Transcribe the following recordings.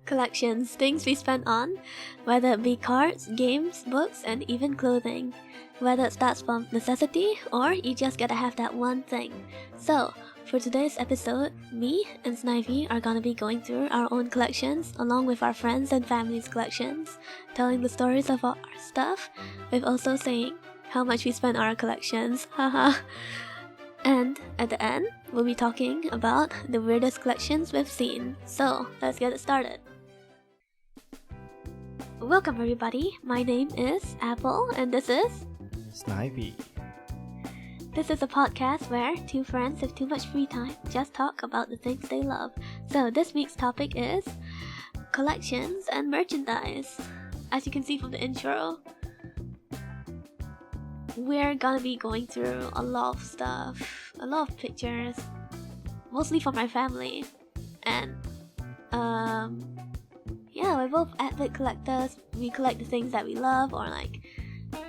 collections, things we spend on, whether it be cards, games, books, and even clothing. Whether it starts from necessity or you just gotta have that one thing. So, for today's episode, me and Snivy are gonna be going through our own collections along with our friends and family's collections, telling the stories of our stuff, with also saying how much we spend on our collections, haha. And at the end, we'll be talking about the weirdest collections we've seen. So, let's get it started. Welcome everybody, my name is Apple and this is Snivy. This is a podcast where two friends with too much free time just talk about the things they love. So this week's topic is collections and merchandise. As you can see from the intro, we're gonna be going through a lot of stuff, a lot of pictures, mostly from my family. And yeah, we're both avid collectors. We collect the things that we love, or like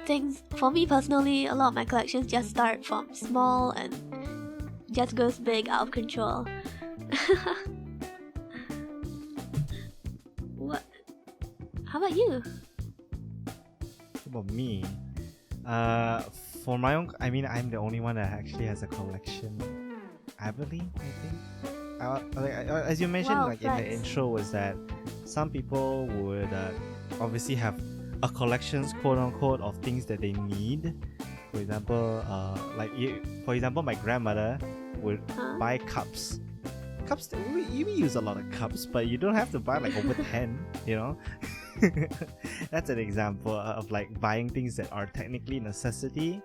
things. For me personally, a lot of my collections just start from small and just goes big out of control. What? How about you? About me, for my own, I mean, I'm the only one that actually has a collection. Avidly, I think. As you mentioned, Wow, in the intro, was that some people would obviously have a collections, quote unquote, of things that they need. For example, my grandmother would buy cups. Cups, we use a lot of cups, but you don't have to buy like over 10, you know. That's an example of like buying things that are technically necessity,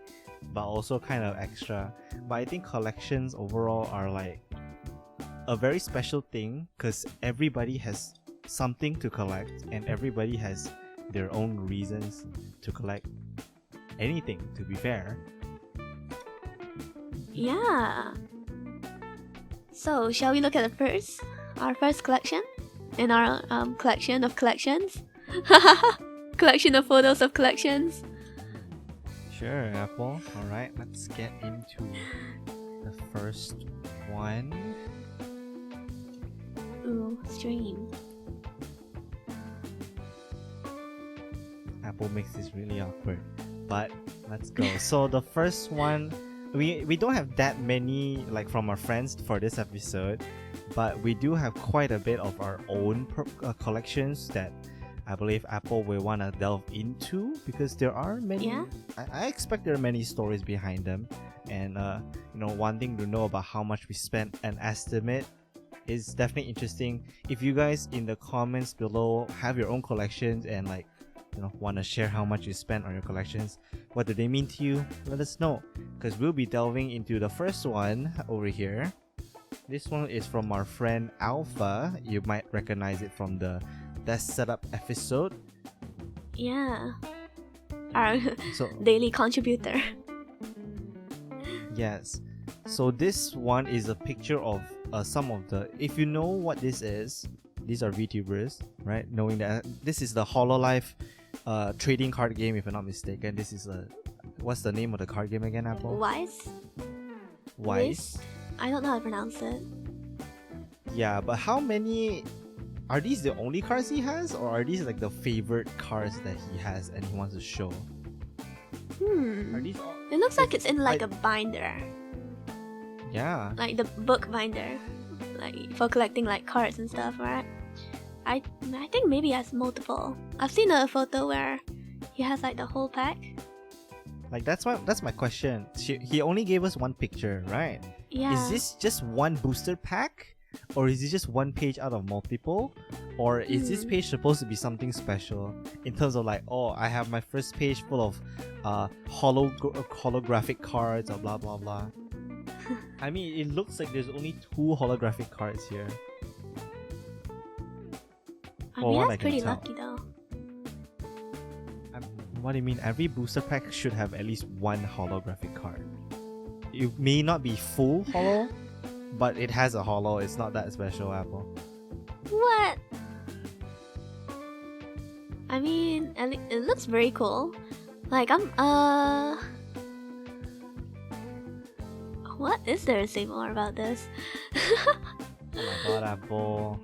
but also kind of extra. But I think collections overall are like a very special thing because everybody has something to collect and everybody has their own reasons to collect anything, to be fair. Yeah. So, shall we look at our first collection? In our collection of collections? Collection of photos of collections? Sure, Apple. Alright, let's get into the first one. Ooh, stream. Apple makes this really awkward, but let's go. So the first one, we don't have that many like from our friends for this episode, but we do have quite a bit of our own collections that I believe Apple will want to delve into because there are many. Yeah? I expect there are many stories behind them, and wanting to know about how much we spent, an estimate is definitely interesting. If you guys in the comments below have your own collections and like want to share how much you spent on your collections, what do they mean to you, let us know, because we'll be delving into the first one over here. This one is from our friend Alpha. You might recognize it from the Desk Setup episode. Yeah. Our daily contributor. Yes. So this one is a picture of some of the, if you know what this is, these are VTubers, right? Knowing that this is the Hololive trading card game, if I'm not mistaken. This is what's the name of the card game again, Apple? Weiss? Weiss? I don't know how to pronounce it. Yeah, but how many... Are these the only cards he has? Or are these like the favorite cards that he has and he wants to show? Are these all... It looks like it's in like a binder. Yeah. Like the book binder. Like for collecting like cards and stuff, right? I think maybe he has multiple. I've seen a photo where he has like the whole pack. Like that's my question. He only gave us one picture, right? Yeah. Is this just one booster pack? Or is it just one page out of multiple? Or is this page supposed to be something special? In terms of like, oh, I have my first page full of holographic cards or blah blah blah. I mean, it looks like there's only 2 holographic cards here. I mean, that's pretty lucky though. What do you mean? Every booster pack should have at least one holographic card. It may not be full holo, but it has a holo. It's not that special, Apple. What? I mean, it looks very cool. Like, what is there to say more about this? Oh my god, Apple.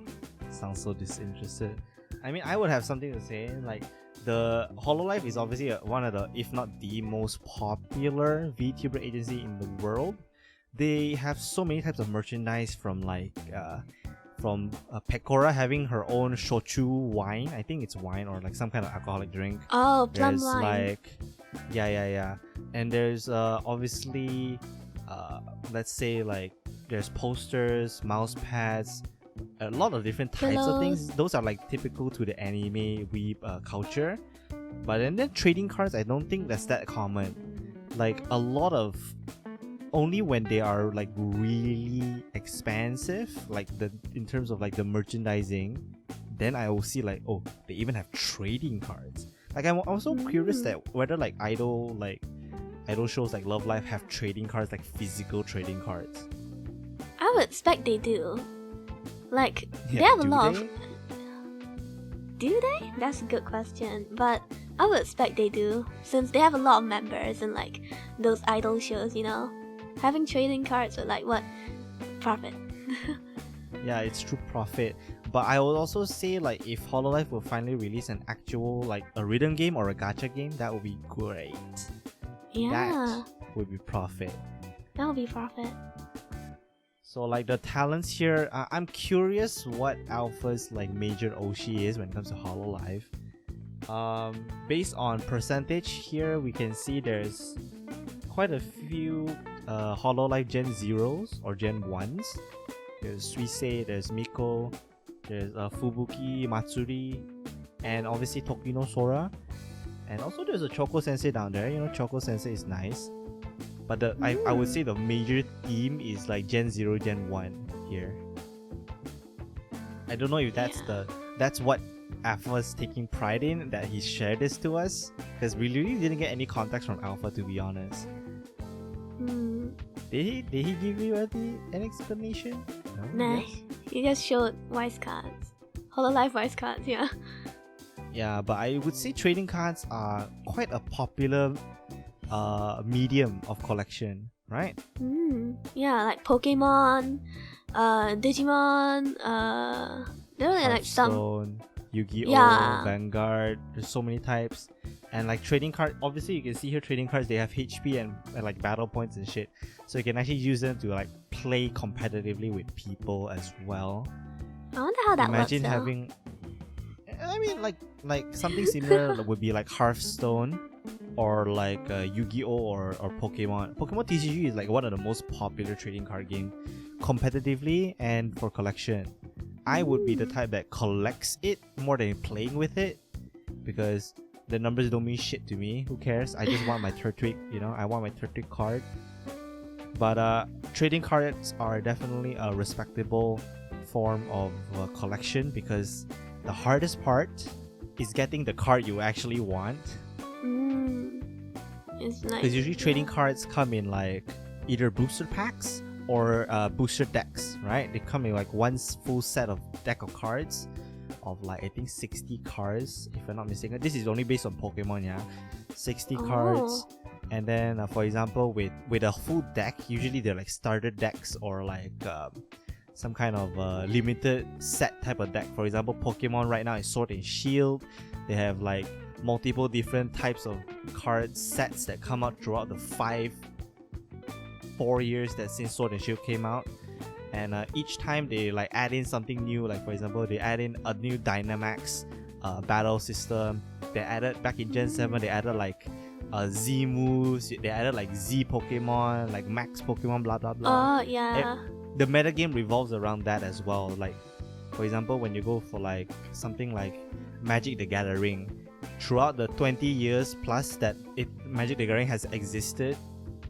sounds so disinterested. I mean, I would have something to say. Like, the Hololive is obviously one of the, if not the most popular VTuber agency in the world. They have so many types of merchandise from Pecora having her own shochu wine. I think it's wine or like some kind of alcoholic drink. Oh, plum There's wine. like, yeah. And there's obviously, let's say like there's posters, mouse pads, a lot of different types of things. Those are like typical to the anime weeb culture. But then trading cards, I don't think that's that common. Like a lot of, only when they are like really expansive, like in terms of like the merchandising, then I will see like, oh, they even have trading cards. Like I'm also curious that whether like idol shows like Love Live have trading cards, like physical trading cards. I would expect they do. Like, Yeah, they have a do lot they? of... Do they? That's a good question. But I would expect they do, since they have a lot of members and like those idol shows, you know? Having trading cards with like what? Profit. Yeah, it's true profit. But I would also say like if Hololive will finally release an actual like a rhythm game or a gacha game, that would be great. Yeah, That would be profit. that would be profit. So like the talents here, I'm curious what Alpha's like major Oshi is when it comes to Hololive. Based on percentage here, we can see there's quite a few Hololive Gen 0s or Gen 1s. There's Suisei, there's Miko, there's Fubuki, Matsuri, and obviously Tokino Sora. And also there's a Choco Sensei down there. You know, Choco Sensei is nice. But I would say the major theme is like Gen 0, Gen 1 here. I don't know if that's what Alpha's taking pride in, that he shared this to us, because we really didn't get any context from Alpha, to be honest. Did he give you an explanation? No, Nah, yes? he just showed Weiss cards. Hololive Weiss cards, yeah. Yeah, but I would say trading cards are quite a popular medium of collection, right? Yeah, like Pokemon, Digimon, there are like some... Hearthstone, Yu-Gi-Oh, Yeah. Vanguard. There's so many types. And like trading card, obviously you can see here trading cards, they have HP and like battle points and shit. So you can actually use them to like play competitively with people as well. I wonder how that Imagine works though. having, I mean like something similar would be like Hearthstone or like Yu-Gi-Oh or Pokemon. Pokemon TCG is like one of the most popular trading card game competitively and for collection. I would be the type that collects it more than playing with it, because the numbers don't mean shit to me. Who cares? I just want my Turtwig, I want my Turtwig card. But trading cards are definitely a respectable form of collection, because the hardest part is getting the card you actually want. It's like... Because usually trading cards come in like either booster packs or booster decks, right? They come in like one full set of deck of cards of like I think 60 cards, if I'm not mistaken. This is only based on Pokemon, yeah. 60 cards. And then for example with a full deck, usually they're like starter decks or like some kind of limited set type of deck. For example, Pokemon right now is Sword and Shield. They have like multiple different types of card sets that come out throughout the 4 years that since Sword and Shield came out. And each time they like add in something new. Like for example, they add in a new Dynamax battle system. They added back in Gen 7, they added like Z moves. They added like Z Pokemon, like Max Pokemon, blah blah blah. Oh yeah. The metagame revolves around that as well. Like for example, when you go for like something like Magic the Gathering, throughout the 20 years plus that Magic the Gathering has existed,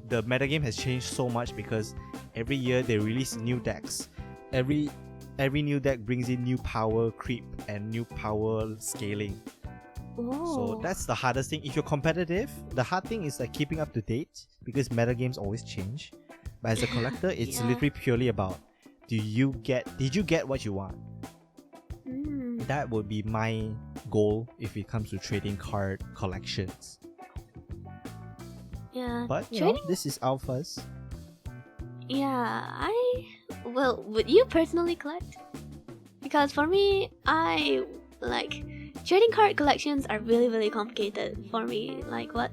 the metagame has changed so much because every year they release new decks. Every new deck brings in new power creep and new power scaling. So that's the hardest thing. If you're competitive, the hard thing is like keeping up to date, because metagames always change. But as a collector, it's literally purely about did you get what you want? That would be my goal if it comes to trading card collections. Yeah. But you know, this is Alpha's. Yeah, would you personally collect? Because for me, I like trading card collections are really complicated for me. Like what?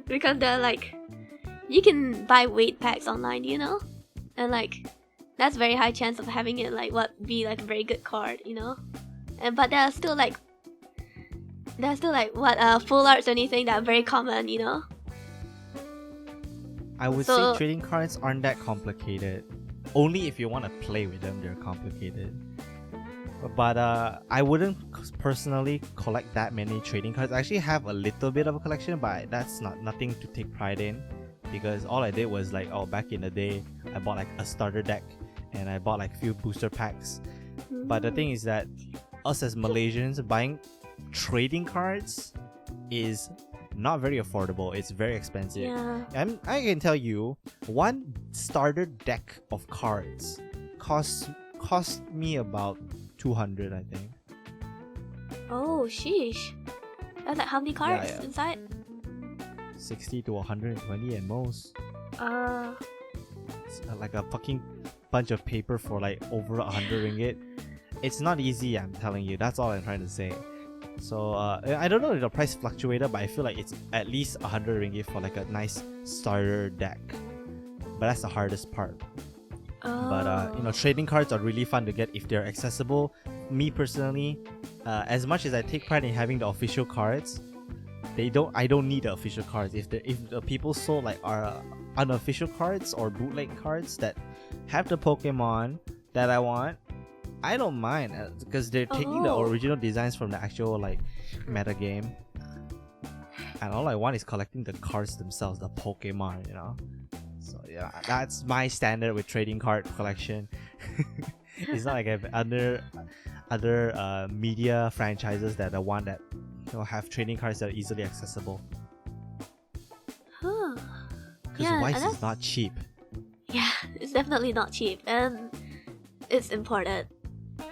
Because they're like you can buy weight packs online, you know, and like that's very high chance of having it like what be like a very good card, you know, and but there are still like what full arts or anything that are very common, you know. I would So- say trading cards aren't that complicated. Only if you want to play with them, they're complicated. But I wouldn't personally collect that many trading cards. I actually have a little bit of a collection, but that's nothing to take pride in, because all I did was like, back in the day, I bought like a starter deck and I bought like a few booster packs. But the thing is that us as Malaysians buying trading cards is not very affordable. It's very expensive. Yeah. And I can tell you, one starter deck of cards cost me about 200, I think. Oh, sheesh. That's like how many cards yeah. inside? 60 to 120 at most. Uh, It's like a fucking bunch of paper for like over 100 ringgit. It's not easy, I'm telling you. That's all I'm trying to say. So I don't know if the price fluctuated, but I feel like it's at least 100 ringgit for like a nice starter deck. But that's the hardest part. But trading cards are really fun to get if they're accessible. Me personally, as much as I take pride in having the official cards, I don't need the official cards. If the people sold like our unofficial cards or bootleg cards that have the Pokemon that I want, I don't mind, because they're taking the original designs from the actual like meta game, and all I want is collecting the cards themselves, the Pokemon, you know. So yeah, that's my standard with trading card collection. It's not like I have other media franchises that are one that have trading cards that are easily accessible. huh. Because Yeah, Weiss and is not cheap. Yeah, it's definitely not cheap, and it's imported.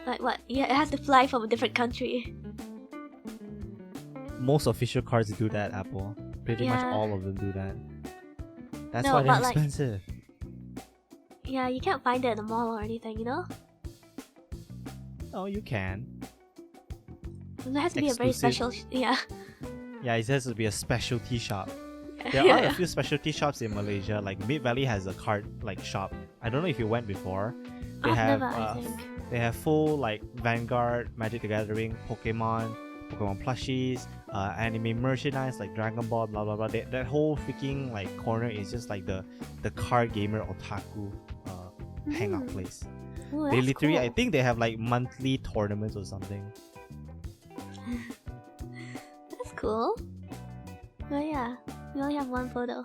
Like what? Yeah, it has to fly from a different country. Most official cards do that, Apple. Pretty much Yeah. all of them do that. That's No, why they're but, like- expensive. Yeah, you can't find it in the mall or anything, you know? Oh, you can. There has to be a very Exclusive. special. Yeah. Yeah, it has to be a specialty shop. There Yeah, are yeah. a few specialty shops in Malaysia, like Mid Valley has a card like shop. I don't know if you went before. They I've have never, I think. they have full like Vanguard, Magic the Gathering, Pokemon plushies, anime merchandise like Dragon Ball, blah blah blah. That whole freaking like corner is just like the card gamer otaku hangout place. Ooh, They that's literally, I cool. think they have like monthly tournaments or something. That's cool. Oh yeah, we only have one photo.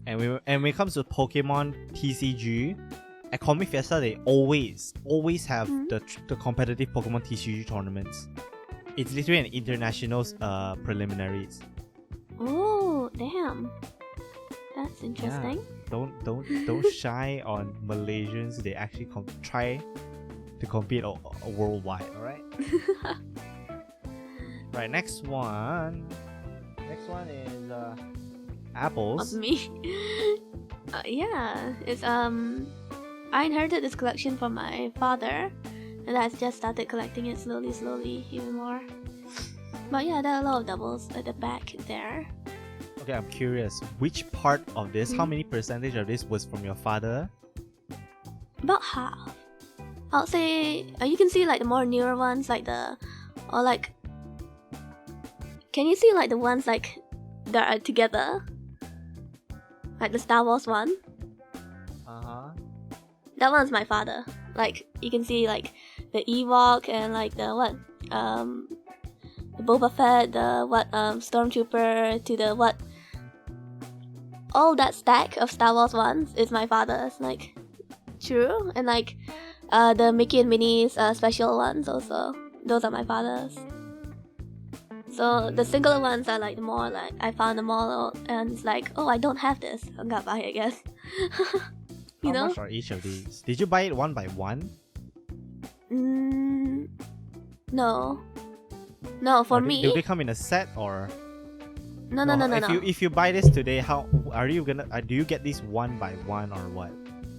And when it comes to Pokemon TCG, at Comic Fiesta they always have Mhm. the competitive Pokemon TCG tournaments. It's literally an international preliminaries. Oh damn, that's interesting. Don't shy on Malaysians. They actually try to compete worldwide. All right. Right. Next one is Apples. Of me. Yeah, it's I inherited this collection from my father, and I just started collecting it slowly, even more. But yeah, there are a lot of doubles at the back there. Okay, I'm curious. Which part of this? How Mhm. many percentage of this was from your father? About half. I'll say you can see like the more newer ones, like can you see like the ones like that are together, like the Star Wars one? That one's my father. Like you can see like the Ewok and like the the Boba Fett, the Stormtrooper to the all that stack of Star Wars ones is my father's. Like true, and like the Mickey and Minnie's special ones also. Those are my father's. So the singular ones are like more like I found them all and it's like, oh, I don't have this, I'm gonna buy it, I guess. You How know? much are each of these? Did you buy it one by one? No. No, for Or do me. they come in a set or? No. If you buy this today, how are you gonna? Do you get these one by one or what?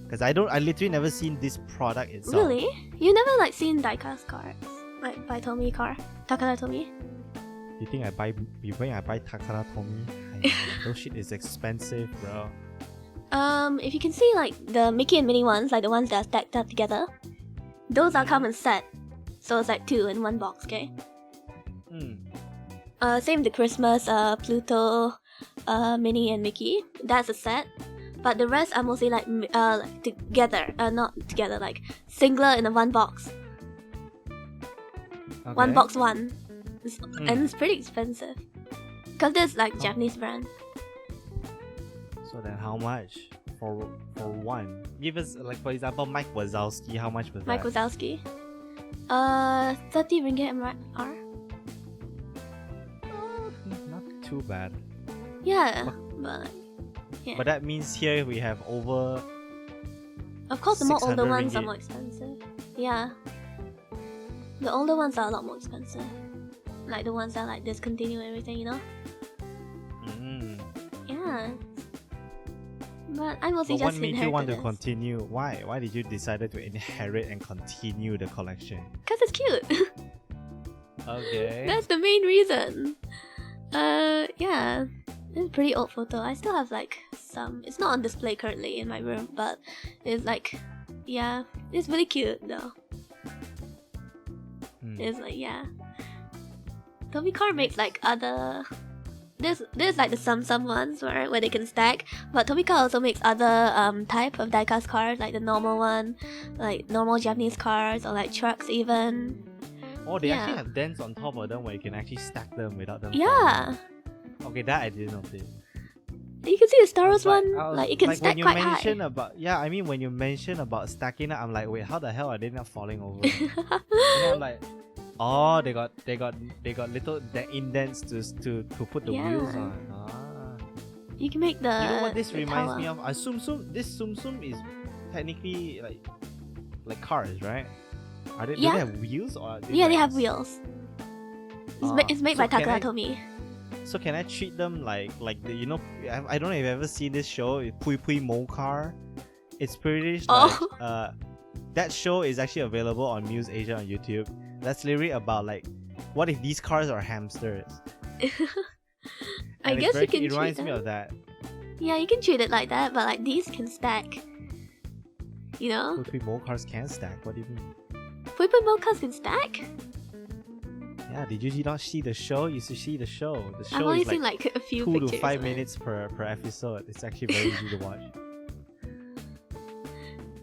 Because I literally never seen this product itself. Really? You never like seen diecast cards? Like by TakaraTomy? You think I buy TakaraTomy? Those shit is expensive, bro. If you can see like the Mickey and Minnie ones, like the ones that are stacked up together, those are come in set. So it's like 2 in 1 box, okay? Same with the Christmas, Pluto, Minnie and Mickey. That's a set. But the rest are mostly like together, not together, like singular in a 1 box. Okay. 1 box 1. And it's pretty expensive. Cause there's like Japanese brand. So then how much for one? Give us, like, for example, Mike Wazowski. How much was Mike that? Wazowski. 30 ringgit MR. Not too bad. Yeah, but yeah. But that means here we have over. Of course, the more older 600 ones are ringgit. more expensive. Yeah. The older ones are a lot more expensive. Like the ones that like discontinue everything, you know? Yeah. But I mostly But what just made you want to inherited this. continue? Why? Why did you decide to inherit and continue the collection? Cause it's cute. Okay. That's the main reason. Yeah. It's a pretty old photo. I still have like some. It's not on display currently in my room, but it's like, yeah, it's really cute though. It's like, yeah. Tommy Car makes like other. There's like the TsumTsums ones where they can stack, but Tommy Car also makes other type of diecast cars, like the normal one, like normal Japanese cars or like trucks even. Oh, they actually have dents on top of them where you can actually stack them without them. Yeah. falling. Okay, that I didn't notice. You can see the Star Wars I was one, I was- like it can like stack when you quite mention high. about when you mention about stacking it, I'm like, wait, how the hell are they not falling over? And then I'm like, oh, they got little indents to put the wheels Yeah. on. Ah. You can make the. You know what this the reminds tower. me of? This TsumTsum is technically like cars, right? Do they Yeah. have wheels or? Are Yeah, they have like- wheels. Ah, It's made so by can I- TakaraTomy. So can I treat them like the, you know? I don't know if you've ever seen this show, Pui Pui Mo Car. It's pretty Oh. like that show is actually available on Muse Asia on YouTube. That's literally about like, what if these cars are hamsters? I And it's guess very you can cute. It reminds treat me them. of that. Yeah, you can treat it like that, but like these can stack. You know? Pui Pui Mo Cars can stack. What do you mean? Puipa Mochas can stack? Yeah, did you not see the show? You should see the show. The I've show only is seen like like a few 2 pictures. to 5 of it. minutes per episode. It's actually very easy to watch.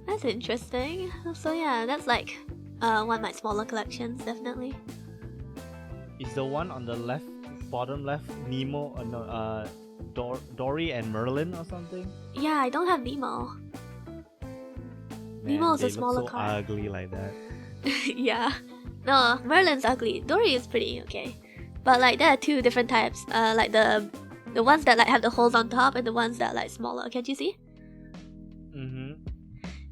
That's interesting. So yeah, that's like one of my smaller collections, definitely. Is the one on the left, bottom left, Nemo? Dory and Merlin or something? Yeah, I don't have Nemo. Man, Nemo is a they smaller look so car. ugly like that. Yeah. No, Merlin's ugly. Dory is pretty okay. But like there are 2 different types. Like the ones that like have the holes on top and the ones that are like smaller. Can't you see?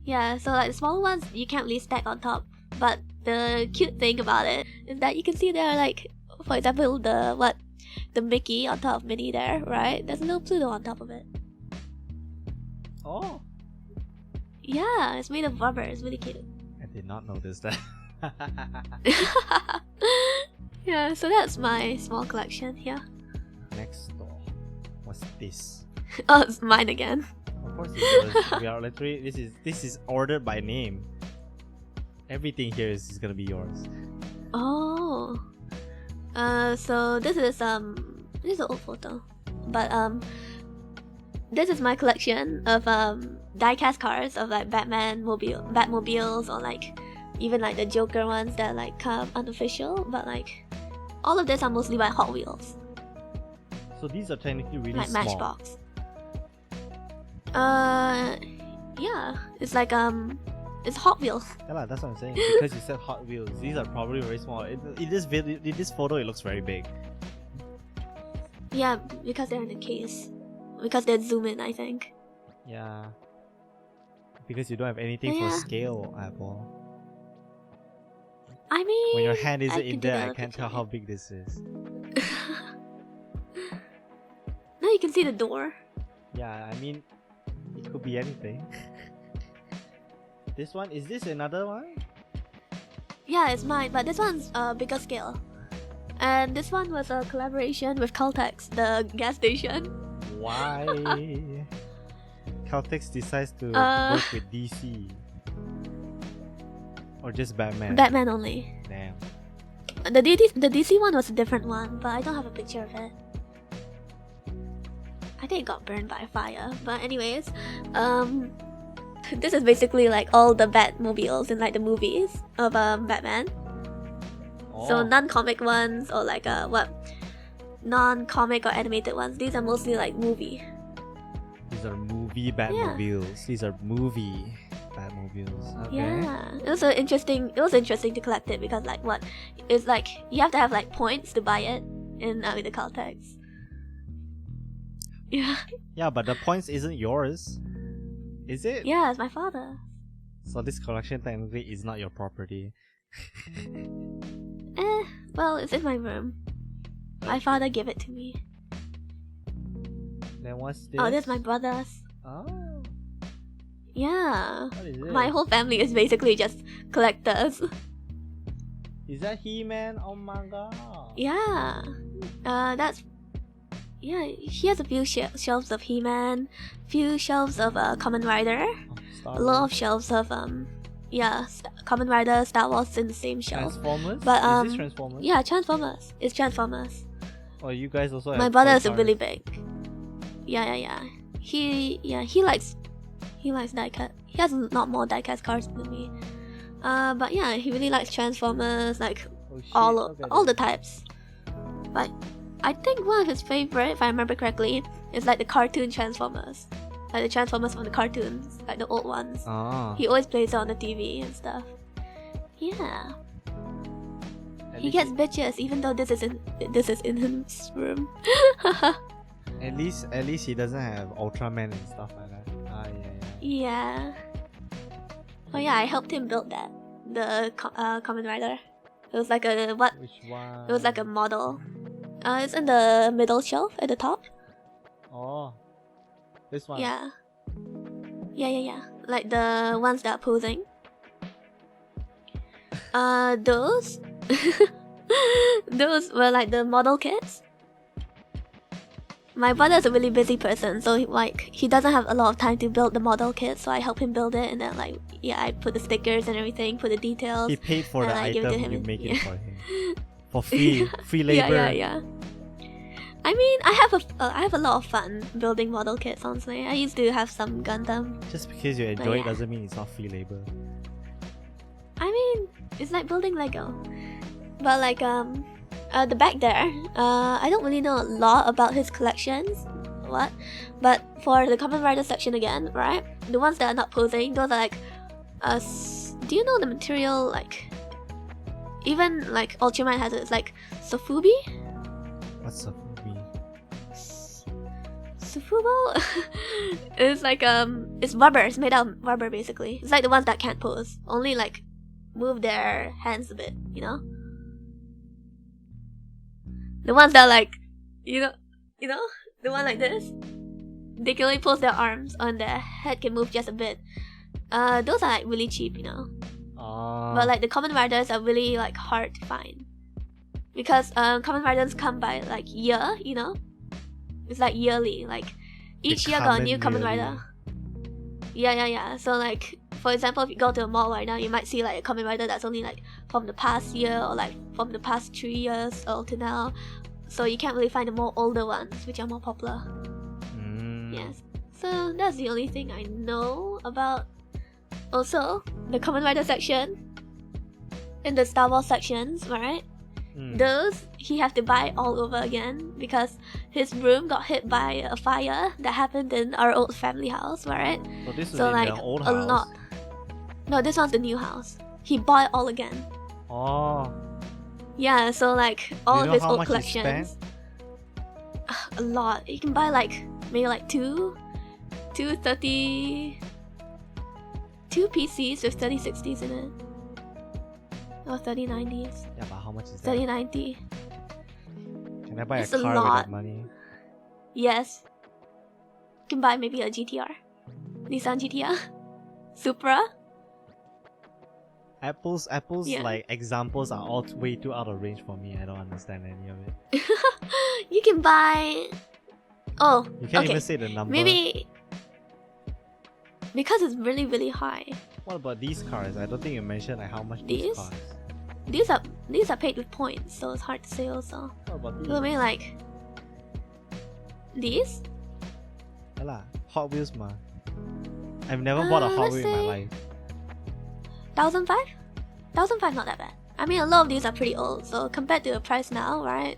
Yeah, so like the smaller ones you can't really stack on top. But the cute thing about it is that you can see there are like, for example, the Mickey on top of Minnie there, right? There's no Pluto on top of it. Oh, Yeah, it's made of rubber. It's really cute. I did not notice that. Yeah, so that's my small collection here. Next door. What's this? Oh, it's mine again. Of course it's yours. We are literally this is ordered by name. Everything here is gonna be yours. Oh. So this is an old photo. But this is my collection of diecast cars of like Batmobiles or like even like the Joker ones that like come unofficial, but like all of this are mostly by Hot Wheels. So these are technically really Like small. Matchbox. Yeah. It's like it's Hot Wheels. Yeah, lah, that's what I'm saying. Because you said Hot Wheels, these are probably very small. In this photo, it looks very big. Yeah, because they're in the case. Because they're zoom in, I think. Yeah. Because you don't have anything for Yeah. scale, Apple. I mean, When your hand isn't I in can do there, I another can't picture tell of how it. big this is. Now you can see the door. Yeah, I mean, it could be anything. this one, is this another one? Yeah, it's mine, but this one's bigger scale. And this one was a collaboration with Caltex, the gas station. Why? Caltex decides to work with DC. Or just Batman? Batman only. Damn. The DC one was a different one, but I don't have a picture of it. I think it got burned by a fire. But anyways, this is basically like all the Batmobiles in like the movies of Batman. So non-comic ones or like non-comic or animated ones. These are mostly like movie. These are movie Batmobiles. Yeah. These are movie Batmobiles. Okay. Yeah, it was interesting to collect it because like it's like you have to have like points to buy it in the Caltex. Yeah. Yeah, but the points isn't yours, is it? Yeah, it's my father. So this collection technically is not your property. Well, it's in my room. My father gave it to me. Then what's this? Oh, this is my brother's. Oh. Yeah. What is it? My whole family is basically just collectors. Is that He-Man on Manga? Yeah. Yeah, he has a few shelves of He-Man, few shelves of Kamen Rider, a lot of shelves of Kamen Rider, Star Wars in the same shelf. Transformers? But is this Transformers? Yeah, Transformers. It's Transformers. Oh, you guys also have My brother is cars. really big. Yeah. He likes diecast. He has a lot more diecast cars than me. But yeah, he really likes Transformers, like all the types. But I think one of his favorite, if I remember correctly, is like the cartoon Transformers. Like the Transformers from the cartoons, like the old ones. He always plays it on the TV and stuff. Yeah. He gets bitches even though this is in his room. At least he doesn't have Ultraman and stuff like that. Yeah. Oh yeah, I helped him build that. The Kamen Rider. It was like a what? Which one? It was like a model. It's in the middle shelf at the top. Oh. This one? Yeah. Yeah. Like the ones that are posing. Those those were like the model kits. My brother is a really busy person, so he doesn't have a lot of time to build the model kit, so I help him build it, and then I put the stickers and everything, put the details. He paid for the item, you make it for him. For free labor. Yeah. I mean, I have a lot of fun building model kits, honestly. I used to have some Gundam. Just because you enjoy it doesn't mean it's not free labor. I mean, it's like building Lego. But like the back there, I don't really know a lot about his collections. But for the Kamen Rider section again, right? The ones that are not posing, those are like do you know the material, like even like Ultraman has it, it's like Sofubi? What's Sofubi? Sofubo? It's like it's rubber, it's made out of rubber basically. It's like the ones that can't pose. Only like move their hands a bit, you know? The ones that are like you know? The one like this? They can only pose their arms and their head can move just a bit. Those are like really cheap, you know. But like the Kamen Riders are really like hard to find. Because Kamen Riders come by like year, you know? It's like yearly, like each year got a new Kamen Rider. Yeah. So like for example, if you go to a mall right now, you might see like a Kamen Rider that's only like from the past year or like from the past 3 years or to now. So you can't really find the more older ones, which are more popular. Yes. So that's the only thing I know about. Also, the Kamen Rider section and the Star Wars sections, right? Those he have to buy all over again because his room got hit by a fire that happened in our old family house, right? So this is so in like the old a house? lot. No, this one's the new house. He bought it all again. Oh. Yeah, so like all of his old collections. collections. A lot. You can buy like maybe like two PCs with 3060s in it. Or 3090s. Yeah, but how much is that? 3090. Can I buy It's a a car lot. with that money? Yes. You can buy maybe a GTR. Nissan GTR. Supra. Apple's Yeah. like examples are all way too out of range for me. I don't understand any of it. You can buy. Oh, You can't okay. even say the number. Maybe because it's really really high. What about these cars? I don't think you mentioned like how much These? these cost. These are paid with points, so it's hard to say also. What about these? So maybe like these. Yalah, Hot Wheels ma. I've never bought a Hot Let's Wheel in my say life. 1,500? 1,500 not that bad. I mean, a lot of these are pretty old, so compared to the price now, right?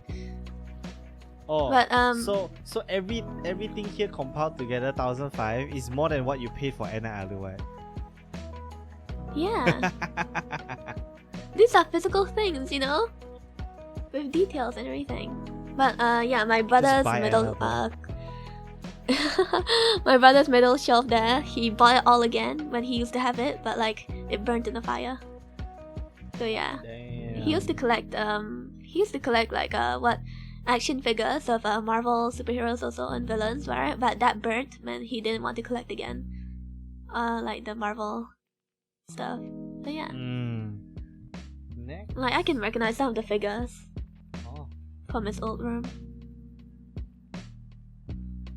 Oh, But so everything here compiled together 1,500 is more than what you paid for Anna Aluwat. yeah, these are physical things, you know, with details and everything. But yeah, my brother's buy middle another. my brother's middle shelf there, he bought it all again when he used to have it, but like it burnt in the fire. So yeah, Damn. he used to collect like what action figures of Marvel superheroes also and villains, right? But that burnt and he didn't want to collect again. Like the Marvel stuff. So yeah, Next. like I can recognize some of the figures Oh, from his old room.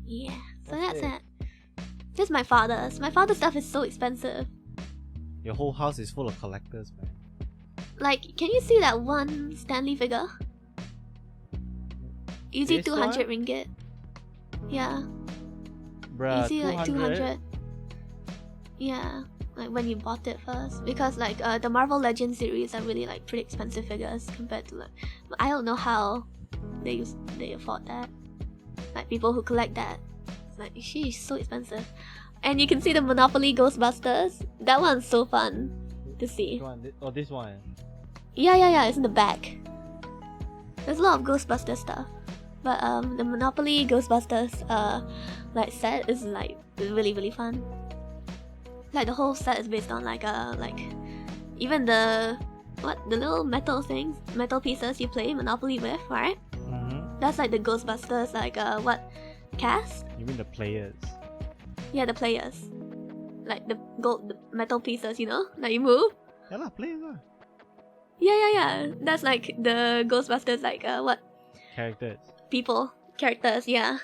Yeah, so that's it. This is my father's. My father's stuff is so expensive. your whole house is full of collectors, man. Like, can you see that one Stanley figure? Easy This 200 ringgit. Yeah, Bruh, easy like 200. Yeah, like when you bought it first, because like the Marvel Legends series are really like pretty expensive figures compared to like I don't know how they afford that. Like people who collect that, it's like sheesh, so expensive. And you can see the Monopoly Ghostbusters. That one's so fun to see. Which one? Oh, this one. Yeah, it's in the back. There's a lot of Ghostbuster stuff, but the Monopoly Ghostbusters like set is like really really fun. Like the whole set is based on like even the little metal things, metal pieces you play Monopoly with, right? That's like the Ghostbusters cast? You mean the players? Yeah, the players. Like the metal pieces, you know, that you move. Yeah lah, players lah. Yeah. That's like the Ghostbusters Characters. characters, yeah.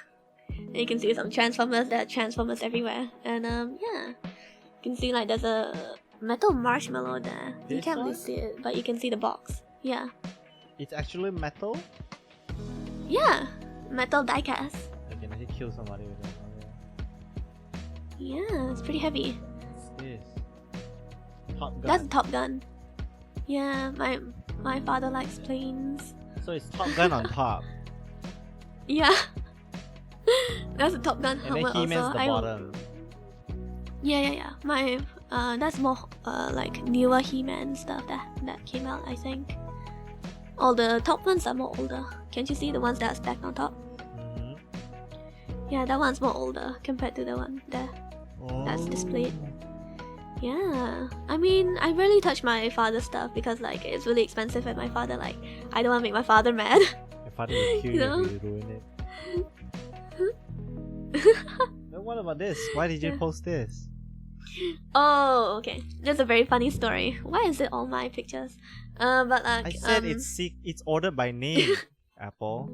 And you can see some Transformers. There are Transformers everywhere, and yeah, you can see like there's a metal marshmallow there. You This can't one? really see it, but you can see the box. Yeah, It's actually metal? yeah, metal diecast. I can actually kill somebody with it. Yeah, it's pretty heavy. What's this? Top Gun. That's Top Gun. Yeah, my father likes planes. So it's Top Gun on top. Yeah, that's a Top Gun And then helmet He-Man's also. the bottom. Yeah. My that's more like newer He-Man stuff that came out, I think. All the top ones are more older. Can't you see the ones that are stacked on top? Yeah, that one's more older compared to the one there that's displayed. Yeah, I mean, I rarely touch my father's stuff because like it's really expensive, and my father like I don't want to make my father mad. Your father will kill You you know? if you ruin it. Then what about this? Why did you Yeah. post this? Oh, okay. That's a very funny story. Why is it all my pictures? But like I said it's ordered by name, Apple.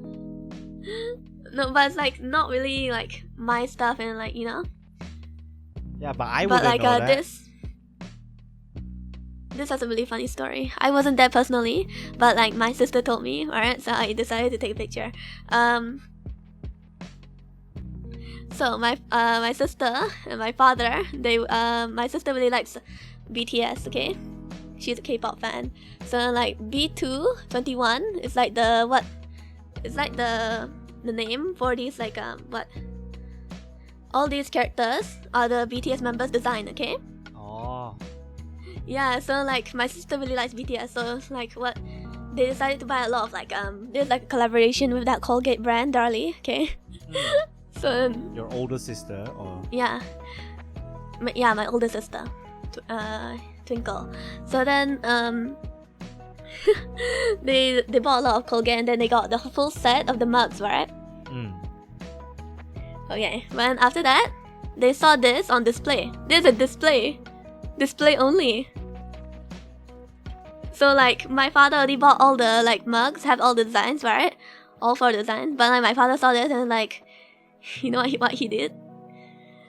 no, but it's like not really like my stuff, and like, you know. Yeah, but I But wouldn't like know that. this has a really funny story. I wasn't there personally, but like my sister told me, alright, so I decided to take a picture. So my sister and my father, my sister really likes BTS, okay? She's a Kpop fan. So like B221 is like it's like the name for these like all these characters are the BTS members' design, okay? Oh. Yeah, so like my sister really likes BTS, so like they decided to buy a lot of like there's like a collaboration with that Colgate brand, Darlie, okay? So Your older sister or yeah, my older sister, Twinkle. So then they bought a lot of Colgate, and then they got the full set of the mugs, right? Okay, then after that, they saw this on display. There's a display only. So like my father already bought all the like mugs, have all the designs, right? All 4 designs. But like my father saw this and like, you know what he did?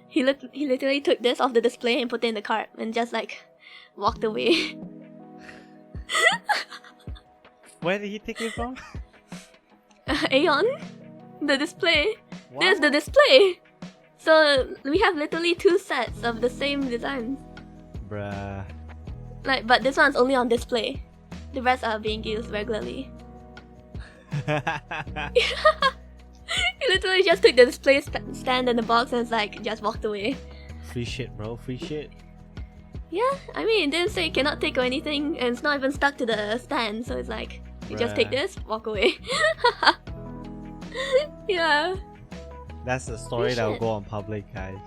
He literally took this off the display and put it in the cart and just like walked away. Where did he take it from? Aeon, the display. What? There's the display. So we have literally 2 sets of the same designs. Bruh. Like, but this one's only on display. The rest are being used regularly. He literally just took the display stand and the box and like just walked away. Free shit, bro. Free shit. Yeah, I mean, it didn't say cannot take or anything, and it's not even stuck to the stand, so it's like, you just take this, walk away. Yeah. That's the story that will go on public, guys.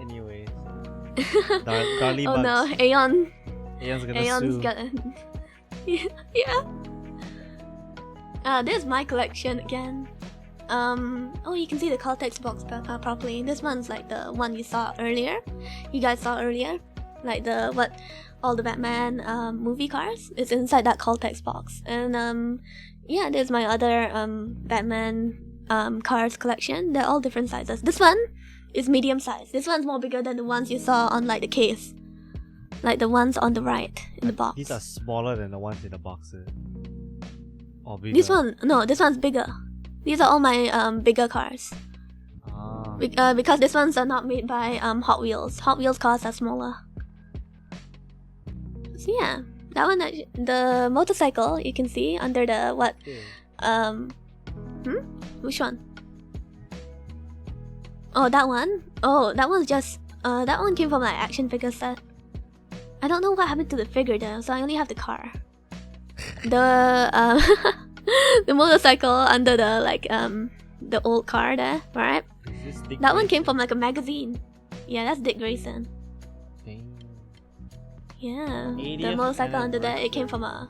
Anyways. Darlie Oh Bugs. no, Aeon. Aeon's gonna Aeon's sue. gonna... Yeah. This is my collection again. Oh, you can see the call text box properly. This one's like the one you saw earlier. You guys saw earlier. Like all the Batman movie cars. It's inside that call text box. And yeah, there's my other Batman cars collection. They're all different sizes. This one is medium size. This one's more bigger than the ones you saw on like the case. Like the ones on the right in the box. These are smaller than the ones in the boxes. Or bigger. This one's bigger. These are all my bigger cars. Ah. Because these ones are not made by Hot Wheels. Hot Wheels cars are smaller. So yeah, that one, the motorcycle you can see under the what? Which one? Oh, that one. Oh, that one's just that one came from my action figure set. I don't know what happened to the figure though, so I only have the car. The the motorcycle under the like the old car there, right? That one came from like a magazine. Yeah, that's Dick Grayson. Dang. Yeah, the 80th motorcycle under there, it anniversary. came from a...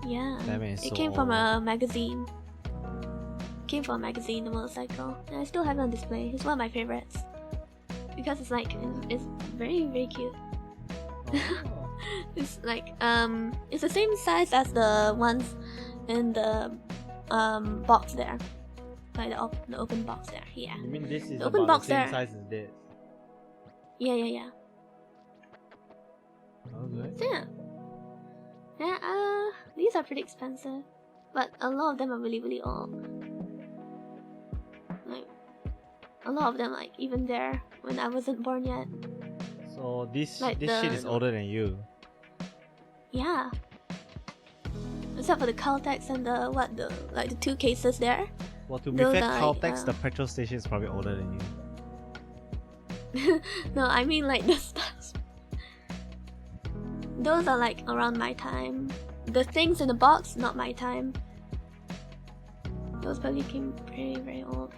Yeah, That man is it so came from old. a magazine. Came from a magazine, the motorcycle. And I still have it on display. It's one of my favorites. Because it's like, it's very, very cute. Oh. It's like, it's the same size as the ones in the box there. Like the open box there, yeah. You mean this is The open about box the same there. size as this? Yeah. Okay. So yeah. Yeah, these are pretty expensive. But a lot of them are really, really old. Like, a lot of them, like, even there when I wasn't born yet. So this Like shit is older than you. Yeah. Except for the Caltex and the 2 cases there. Well, to be Those fair, are, Caltex, the petrol station is probably older than you. No, I mean like the stuff. Those are like around my time. The things in the box, not my time. Those probably came very, very old.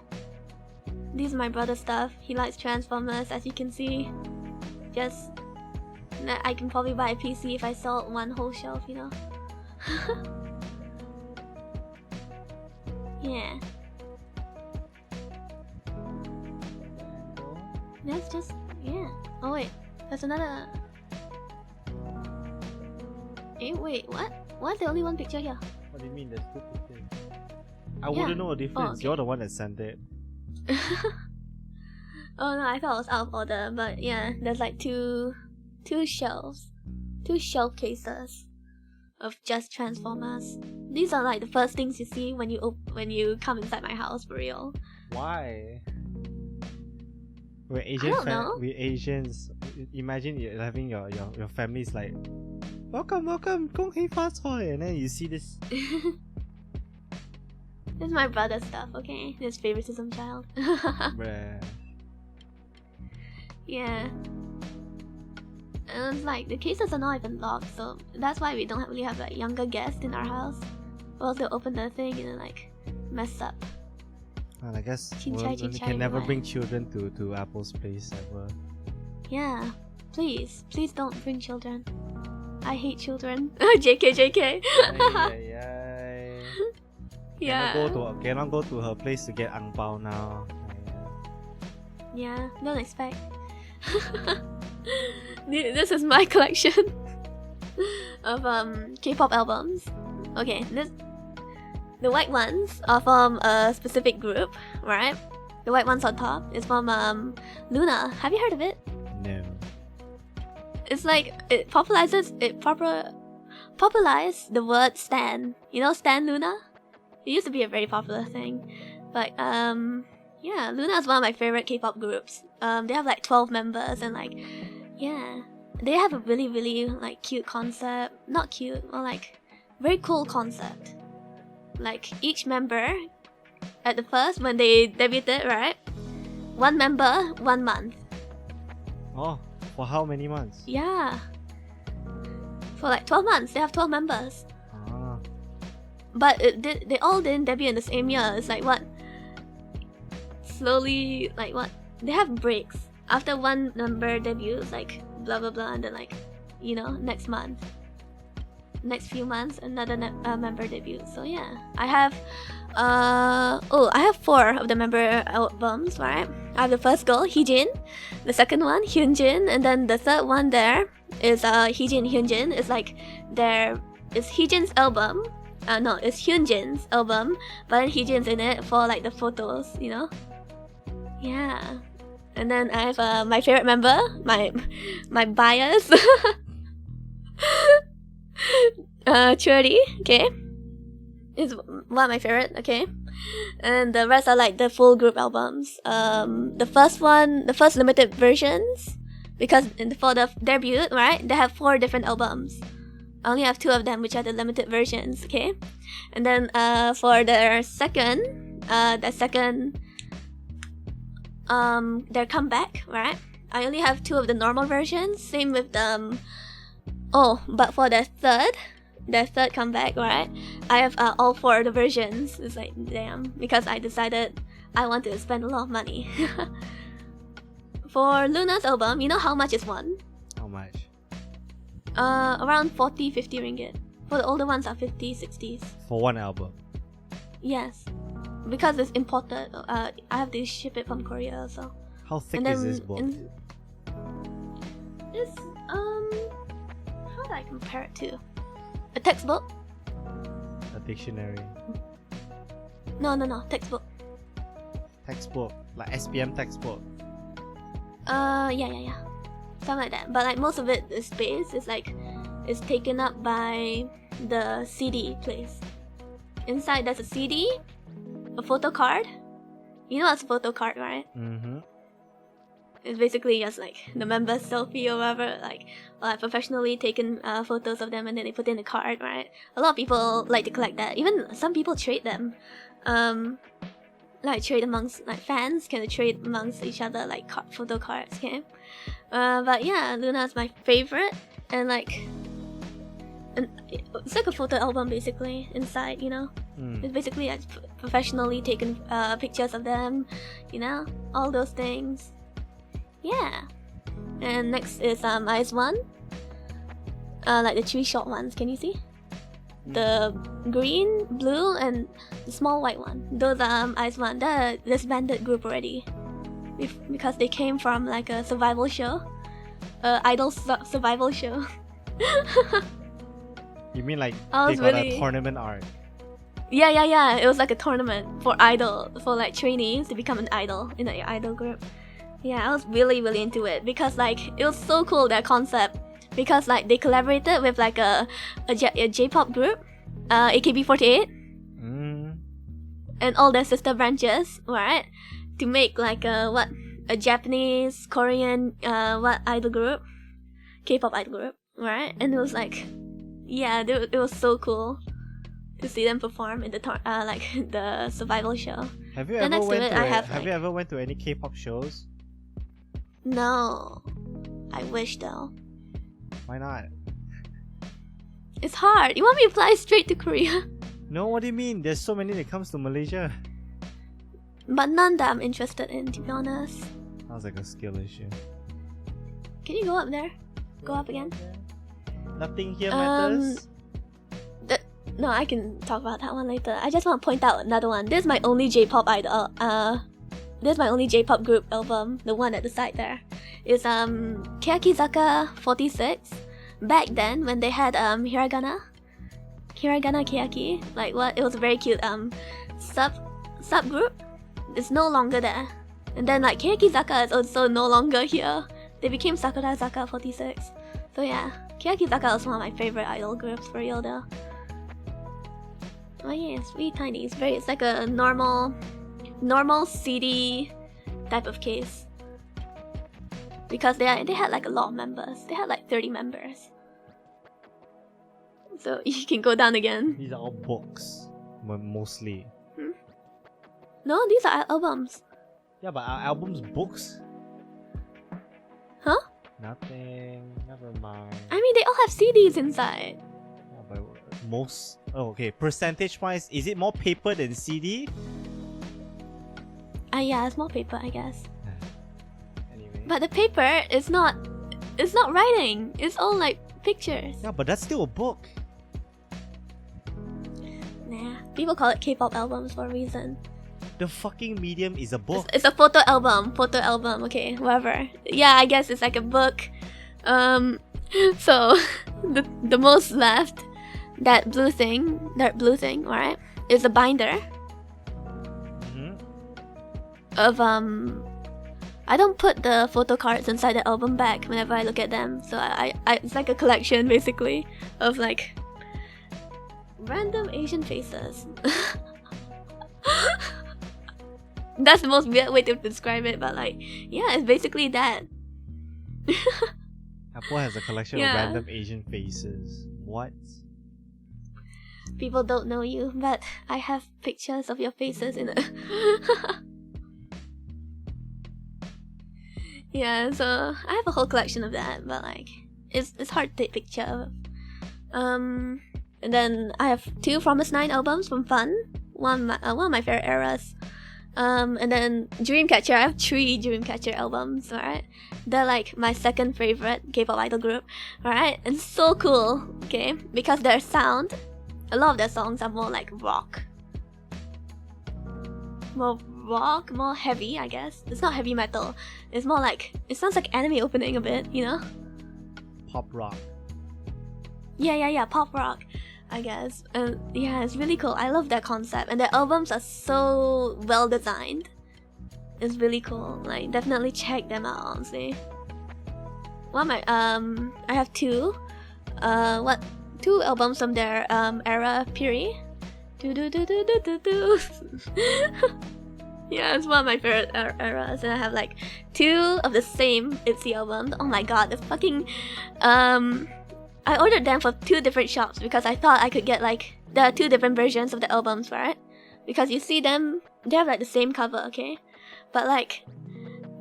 These are my brother's stuff. He likes Transformers, as you can see. Just... I can probably buy a PC if I sold one whole shelf, you know? Yeah. That's just... yeah. Oh wait, there's another... wait, what? Why's there only one picture here? What do you mean there's 2 pictures? I Yeah. wouldn't know a difference. okay. You're the one that sent it. Oh no, I thought it was out of order, but yeah, there's like two shelves. 2 shelf cases of just Transformers. These are like the first things you see when you come inside my house, for real. Why? We're don't know. We're Asians. Imagine you're having your family's like, welcome, 恭喜发财, and then you see this. This is my brother's stuff, okay? This favoritism child. Bruh. Yeah. And like the cases are not even locked, so that's why we don't really have like younger guests in our house. Or else they'll open the thing and then like mess up. Well, I guess Chin we chai, chin chai, can never what? bring children to Apple's place ever. Yeah. Please don't bring children. I hate children. JK. Yeah. Cannot go to her place to get ang pao now. Yeah, don't expect. This is my collection. of K-pop albums. Okay, the white ones are from a specific group, right? The white ones on top is from Luna. Have you heard of it? No. It's like it popularized the word stan. You know Stan Luna? It used to be a very popular thing, but yeah, Luna is one of my favorite K-pop groups. They have like 12 members and like, yeah, they have a really like cute concept. Not cute, or like very cool concept. Like each member, at the first when they debuted, right? One member, 1 month. Oh, for how many months? Yeah. For like 12 months, they have 12 members. Ah. But they all didn't debut in the same year. It's like what? Slowly, like what? They have breaks. After one member debuts, like blah blah blah, and then like, you know, next few months, another member debuts. So yeah, I have I have 4 of the member albums, right? I have the first girl, Heejin, the second one, Hyunjin, and then the third one there is Heejin Hyunjin. It's like it's Heejin's album. No, it's Hyunjin's album, but then Heejin's in it for like the photos, you know? Yeah. And then I have my favorite member, my bias, Churi, okay? Is one of my favorite, okay? And the rest are like the full group albums. The first limited versions, because for the debut, right, they have 4 different albums. I only have 2 of them, which are the limited versions, okay? And then for their their comeback, right? I only have 2 of the normal versions. Same with but for their third comeback, right? I have all 4 of the versions. It's like, damn, because I decided I want to spend a lot of money. For Luna's album, you know how much is one? How much? Around 40-50 ringgit. For the older ones are 50-60s. For one album? Yes. Because it's imported, I have to ship it from Korea, so. How thick is this book? It's how do I compare it to? A textbook? A dictionary? No, textbook. Textbook, like SPM textbook. Yeah. Something like that. But like most of it, the space is like, it's taken up by the CD place. Inside there's a CD, a photo card. You know what's a photo card, right? Mm-hmm. It's basically just like the member's selfie or whatever, like professionally taken photos of them and then they put in a card, right? A lot of people like to collect that. Even some people trade them. Like trade amongst, like fans can trade amongst each other, like photo cards, okay? But yeah, Luna is my favorite, and like, it's like a photo album basically inside, you know? It's basically like professionally taken pictures of them, you know? All those things. Yeah. And next is Ice One. Like the 3 short ones, can you see? The green, blue, and the small white one. Those are Ice One. They're a disbanded group already. Because they came from like a survival show. Idol survival show. You mean like they got a tournament arc? Yeah. It was like a tournament for idol, for like trainees to become an idol in an idol group. Yeah, I was really into it because like it was so cool, their concept, because like they collaborated with like a J-pop group, AKB48, and all their sister branches, right, to make like a Japanese, Korean idol group, K-pop idol group, right? And it was like, yeah, it was so cool to see them perform in the the survival show. Have you ever went to any K-pop shows? No, I wish though. Why not? It's hard. You want me to fly straight to Korea? No, what do you mean? There's so many that comes to Malaysia. But none that I'm interested in, to be honest. Sounds like a skill issue. Can you go up there? Go up again? Nothing here matters? No, I can talk about that one later. I just want to point out another one. This is my only J-pop idol. This is my only J-pop group album. The one at the side there is Keyakizaka 46. back then when they had hiragana keyaki, like what, it was a very cute subgroup. It's no longer there. And then like Keyaki Zaka is also no longer here. They became Sakura Zaka 46. So yeah, Keyaki Zaka is one of my favorite idol groups for real though. Oh yeah, it's really tiny. It's like a normal CD type of case. Because they had like a lot of members. They had like 30 members. So you can go down again. These are all books, mostly. No, these are albums. Yeah, but are albums books? Huh? Nothing. Never mind. I mean, they all have CDs inside. Yeah, but most. Oh, okay. Percentage-wise, is it more paper than CD? Yeah, it's more paper, I guess. Anyway. But the paper is not. It's not writing. It's all like pictures. Yeah, but that's still a book. Nah, people call it Kpop albums for a reason. The fucking medium is a book. It's a photo album, okay, whatever. Yeah, I guess it's like a book. So the most left, that blue thing, alright, is a binder of I don't put the photo cards inside the album bag whenever I look at them, so I it's like a collection basically of like random Asian faces. That's the most weird way to describe it, but like, yeah, it's basically that. Apple has a collection of random Asian faces. What? People don't know you, but I have pictures of your faces in it. Yeah, so I have a whole collection of that, but like, it's hard to take picture of. And then I have 2 Promise 9 albums from Fun, one of my favorite eras. And then Dreamcatcher, I have 3 Dreamcatcher albums, alright? They're like my second favorite K-pop idol group, alright? And so cool, okay? Because their sound, a lot of their songs are more like rock. More heavy, I guess. It's not heavy metal. It's more like, it sounds like anime opening a bit, you know? Pop rock. Yeah, pop rock, I guess. And yeah, it's really cool. I love that concept, and their albums are so well designed. It's really cool. Like, definitely check them out, honestly. One of my I have 2 2 albums from their era period. Yeah, it's one of my favorite eras, and I have like 2 of the same ITZY albums. Oh my god, the fucking I ordered them from 2 different shops because I thought I could get like the 2 different versions of the albums, right? Because you see them, they have like the same cover, okay? But like,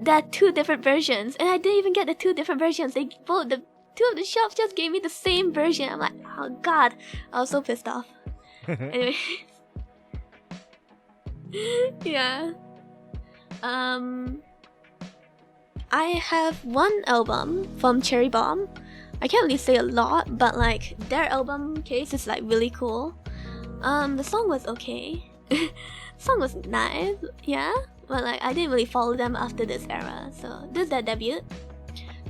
there are 2 different versions, and I didn't even get the 2 different versions. The 2 of the shops just gave me the same version. I'm like, oh god, I was so pissed off. Anyway, yeah. I have 1 album from Cherry Bomb. I can't really say a lot, but like their album case is like really cool. The song was okay. The song was nice, yeah. But like I didn't really follow them after this era, so this is their debut.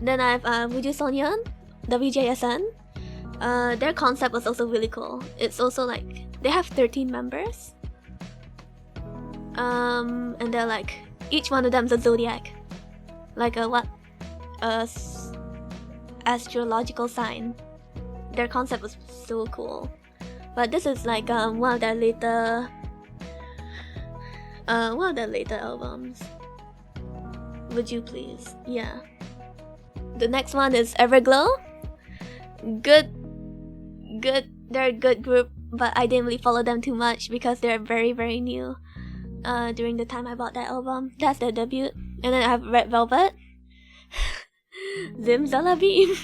Then I have Woojoo Sonyeon, WJSN. Their concept was also really cool. It's also like they have 13 members. And they're like, each one of them's a zodiac, like a astrological sign. Their concept was so cool. But this is like one of their later albums. Would you please? Yeah. The next one is Everglow. Good. They're a good group, but I didn't really follow them too much because they're very, very new. During the time I bought that album, that's their debut. And then I have Red Velvet. Zimzalabim.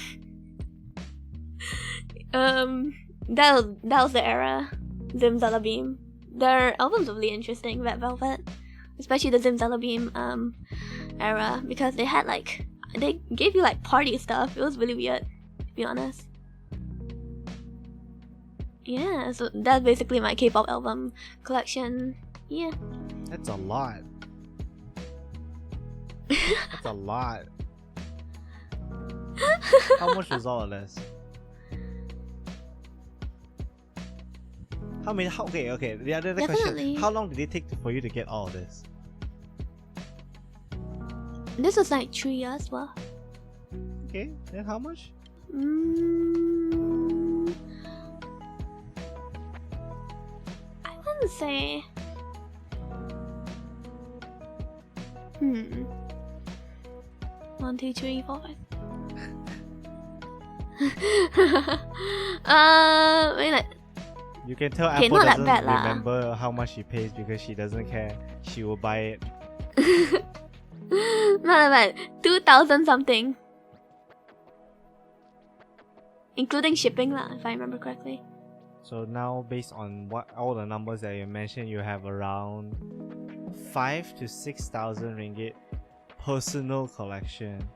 That was the era. Zimzalabim. Their albums were really interesting. Red Velvet, especially the Zimzalabim era, because they had like, they gave you like party stuff. It was really weird, to be honest. Yeah, so that's basically my K-pop album collection. Yeah. That's a lot. That's a lot. How much was all of this? Okay. The other Definitely. question: how long did it take for you to get all of this? This was like 3 years, well. Okay, then how much? I wouldn't say. 1, 2, 3, 4, 5. Wait, like, You can tell okay, Apple not that doesn't bad lah. remember how much she pays because she doesn't care. She will buy it. not that bad. 2,000 something. Including shipping lah, if I remember correctly. So now, based on what all the numbers that you mentioned, you have around 5,000 to 6,000 ringgit personal collection.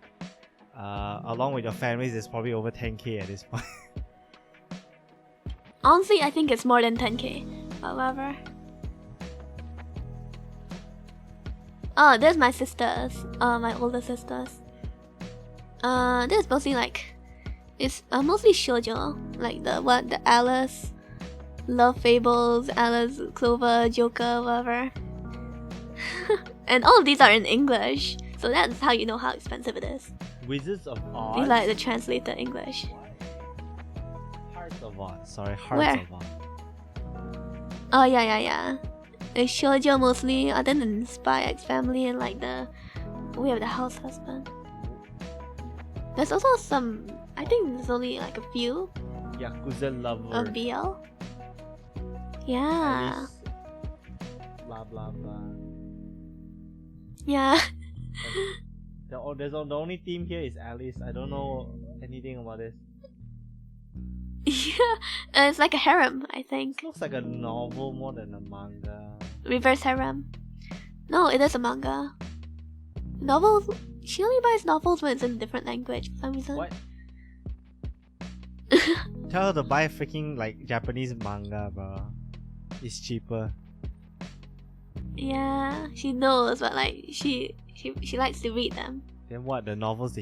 Along with your families, it's probably over 10k at this point. Honestly, I think it's more than 10k. However. Oh, there's my sisters. My older sisters. This is mostly like, it's mostly shoujo, like the Alice, Love Fables, Alice, Clover, Joker, whatever. And all of these are in English, so that's how you know how expensive it is. Wizards of Oz. These like the translated English. Hearts of Oz. Sorry, Hearts Where? of Oz. Oh yeah. It's shoujo mostly, other than Spy X Family and like We Have the House Husband. There's also some. I think there's only like a few Yakuza Lover. of BL. Yeah. Alice, blah blah blah. Yeah. The only theme here is Alice. I don't know anything about this. Yeah. It's like a harem, I think. Looks like a novel more than a manga. Reverse harem. No, it is a manga. Novels. She only buys novels when it's in a different language for some reason. What? Tell her to buy freaking like Japanese manga, bro. It's cheaper. Yeah, she knows, but like she likes to read them. Then what? The novels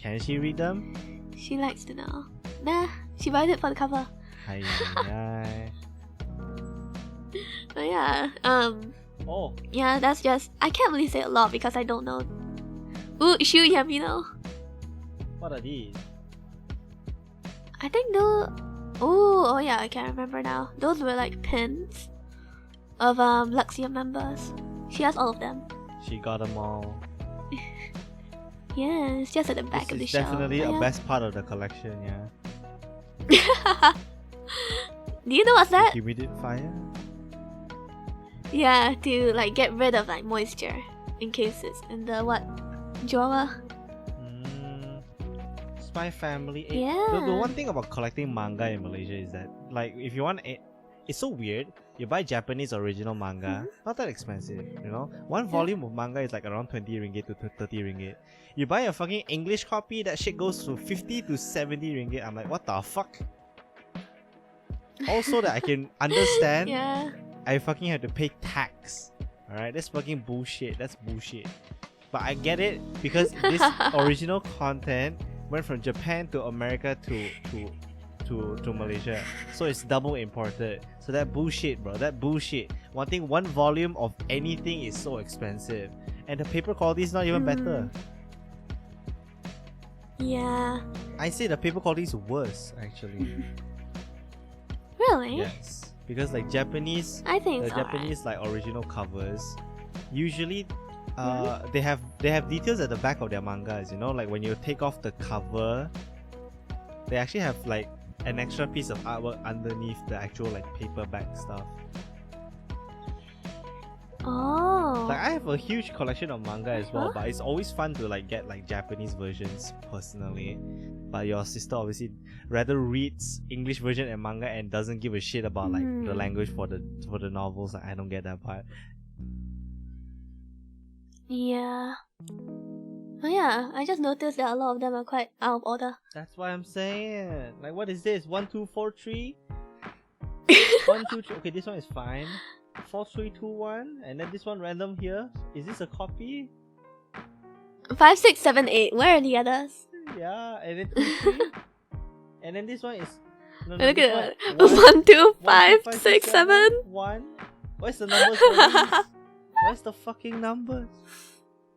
can she read them? She likes to know. Nah, she buys it for the cover. Hi. But yeah, Oh. yeah, that's just. I can't really say a lot because I don't know. Ooh, Shu Yamino. What are these? I think oh yeah, I can't remember now. Those were like pins of Luxia members. She has all of them. She got them all. Yeah, it's just at the back of the This is shelf. definitely But a yeah. best part of the collection, yeah. Do you know what's that? Humidifier? Yeah, to like get rid of like moisture in case it's in the drawer. Spy Family. Yeah. The one thing about collecting manga in Malaysia is that, like, if you want it's so weird. You buy Japanese original manga, not that expensive, you know. One volume of manga is like around 20 ringgit to 30 ringgit. You buy a fucking English copy, that shit goes to 50 to 70 ringgit. I'm like, what the fuck? Also, that I can understand, Yeah. I fucking have to pay tax. Alright, that's fucking bullshit. That's bullshit. But I get it because this original content went from Japan to America to Malaysia, so it's double imported. So that bullshit, bro. That bullshit. Wanting one volume of anything is so expensive, and the paper quality is not even better. Yeah. I say the paper quality is worse, actually. Really? Yes, because like Japanese, I think the it's Japanese like original covers, usually they have details at the back of their mangas. You know, like when you take off the cover, they actually have like an extra piece of artwork underneath the actual like paperback stuff. Oh. Like I have a huge collection of manga as well, but it's always fun to like get like Japanese versions personally. But your sister obviously rather reads English version and manga and doesn't give a shit about like the language for the novels. Like, I don't get that part. Yeah. Oh yeah, I just noticed that a lot of them are quite out of order. That's why I'm saying. Like, what is this? 1, 2, 4, 3? 1, 2, 3. Okay, this one is fine. 4, 3, 2, 1. And then this one random here. Is this a copy? 5, 6, 7, 8. Where are the others? Yeah. And then 2, 3. And then this one is No, Look this at it. one. 1, 2, 1, 5, 2, 5, 6, 7. 1. Where's the numbers for these? Where's the fucking numbers?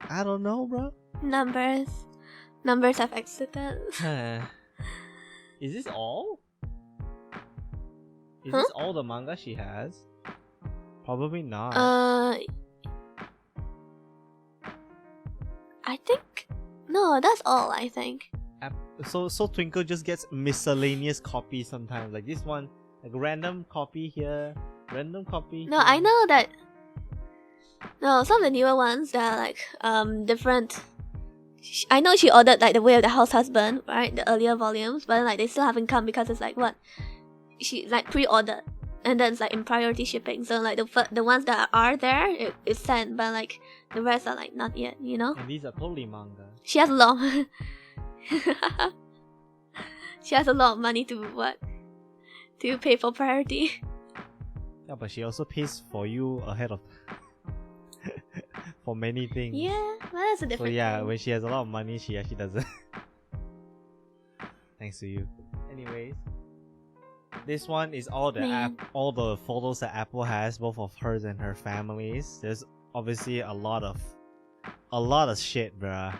I don't know, bro. Numbers. Numbers have exited. Is this all? Is Huh? this all the manga she has? Probably not. I think no, that's all. I think. So Twinkle just gets miscellaneous copies sometimes. Like this one, like random copy here, random copy. No, here. I know that. No, some of the newer ones that are like different. I know she ordered like The Way of the House Husband, right? The earlier volumes, but like they still haven't come because it's like what she like pre-ordered, and then it's like in priority shipping. So like the ones that are there, it's sent, but like the rest are like not yet. You know. And these are totally manga. She has a lot. She has a lot of money to what? To pay for priority. Yeah, but she also pays for you ahead of for many things. Yeah, well, that's a So different. yeah, thing. when she has a lot of money, she actually doesn't. Thanks to you. Anyways, this one is all the photos that Apple has, both of hers and her family's. There's obviously a lot of shit, bruh.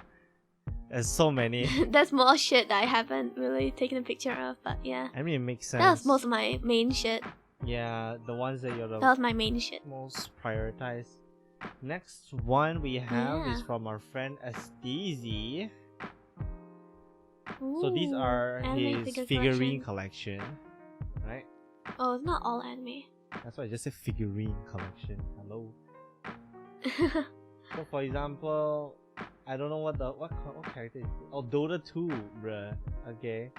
There's so many. There's more shit that I haven't really taken a picture of, but yeah. I mean, it makes sense. That was most of my main shit. Yeah, the ones that you're That was my main shit. most prioritized. Next one we have is Yeah. from our friend Esteesy. So these Ooh, are anime his figure figurine collection. collection, right? Oh, it's not all anime. That's why I just said figurine collection. Hello. So for example, I don't know what character is it? Oh, Dota 2, bruh. Okay.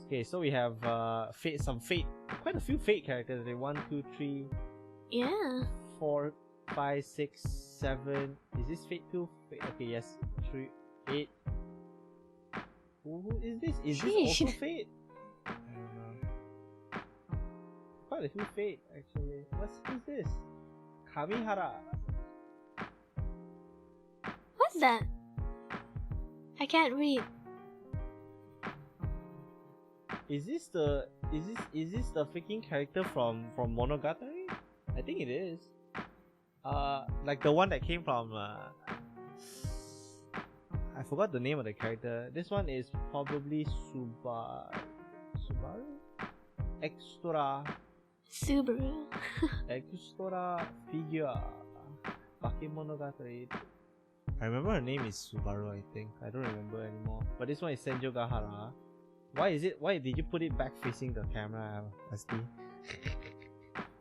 Okay, so we have quite a few Fate characters. 1, 2, 3, Yeah. 4, 5, 6, 7. Is this Fate 2? Okay, yes. 3, 8. Who is this? Is this also Sheesh. Fate? I don't know. Quite a few Fate actually. Who's this? Kamihara. What's that? I can't read. Is this the freaking character from Monogatari? I think it is. Like the one that came from I forgot the name of the character. This one is probably Subaru? Extra Subaru. figure. Bakemonogatari. I remember her name is Subaru, I think. I don't remember anymore. But this one is Senjo Gahara. Why did you put it back facing the camera, Asti?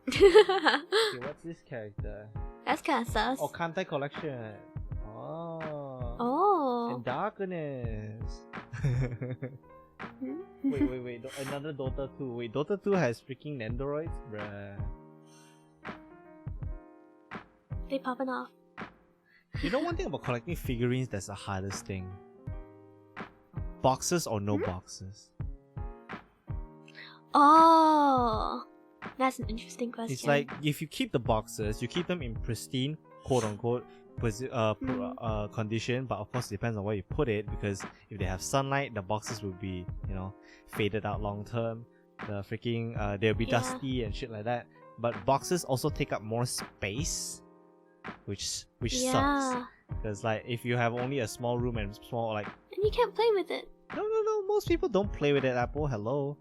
Okay, what's this character? That's kind of sus. Oh, Kantai Collection. Oh. Oh. And Darkness. Wait. Another Dota 2. Wait, Dota 2 has freaking Nendoroids? Bruh. They popping off. You know one thing about collecting figurines that's the hardest thing? Boxes or no boxes? Oh. That's an interesting question. It's like, if you keep the boxes, you keep them in pristine, quote-unquote, condition, but of course it depends on where you put it, because if they have sunlight, the boxes will be, faded out long term. The freaking, they'll be dusty and shit like that. But boxes also take up more space, which sucks. Because like, if you have only a small room and small, like... And you can't play with it. No, most people don't play with it, Apple, hello.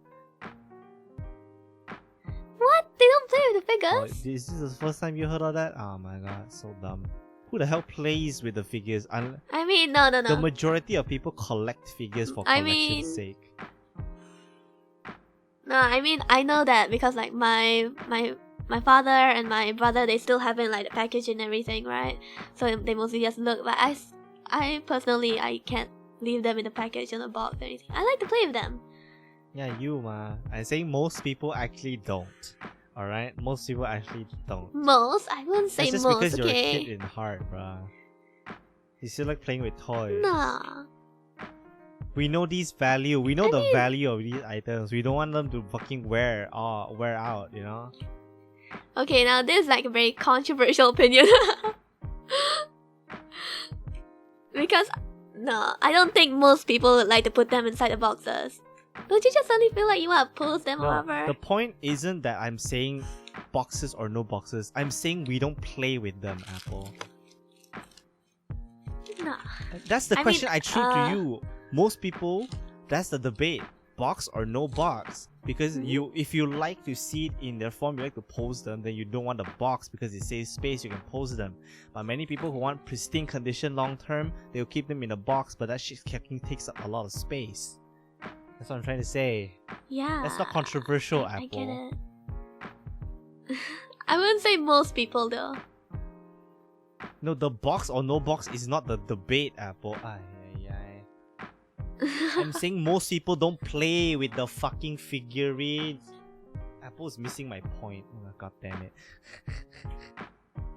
What? They don't play with the Oh, figures? this is the first time you heard of that? Oh my god, so dumb. Who the hell plays with the figures? I mean, no. The majority of people collect figures for collection's sake. No, I mean, I know that because like my father and my brother, they still haven't like the package and everything, right? So they mostly just look. But I personally, I can't leave them in the package or the box or anything. I like to play with them. Yeah, you ma. I'm saying most people actually don't. Alright? Most people actually don't. Most? I wouldn't say That's just most, because you're okay? a kid in heart, bruh. You still like playing with toys. Nah. We know these value. We know the value of these items. We don't want them to fucking wear out, you know? Okay, now this is like a very controversial opinion. Because, no, I don't think most people would like to put them inside the boxes. Don't you just suddenly feel like you want to post them or No, whatever? the point isn't that I'm saying boxes or no boxes. I'm saying we don't play with them, Apple. Nah. That's the question I threw to uh, you. Most people, that's the debate. Box or no box. Because if you like to see it in their form, you like to post them, then you don't want the box because it saves space, you can post them. But many people who want pristine condition long term, they'll keep them in a box, but that shit takes up a lot of space. That's what I'm trying to say. Yeah. That's not controversial, I get Apple. it. I wouldn't say most people though. No, the box or no box is not the debate, Apple. I'm saying most people don't play with the fucking figurines. Apple's missing my point. Oh, God damn it.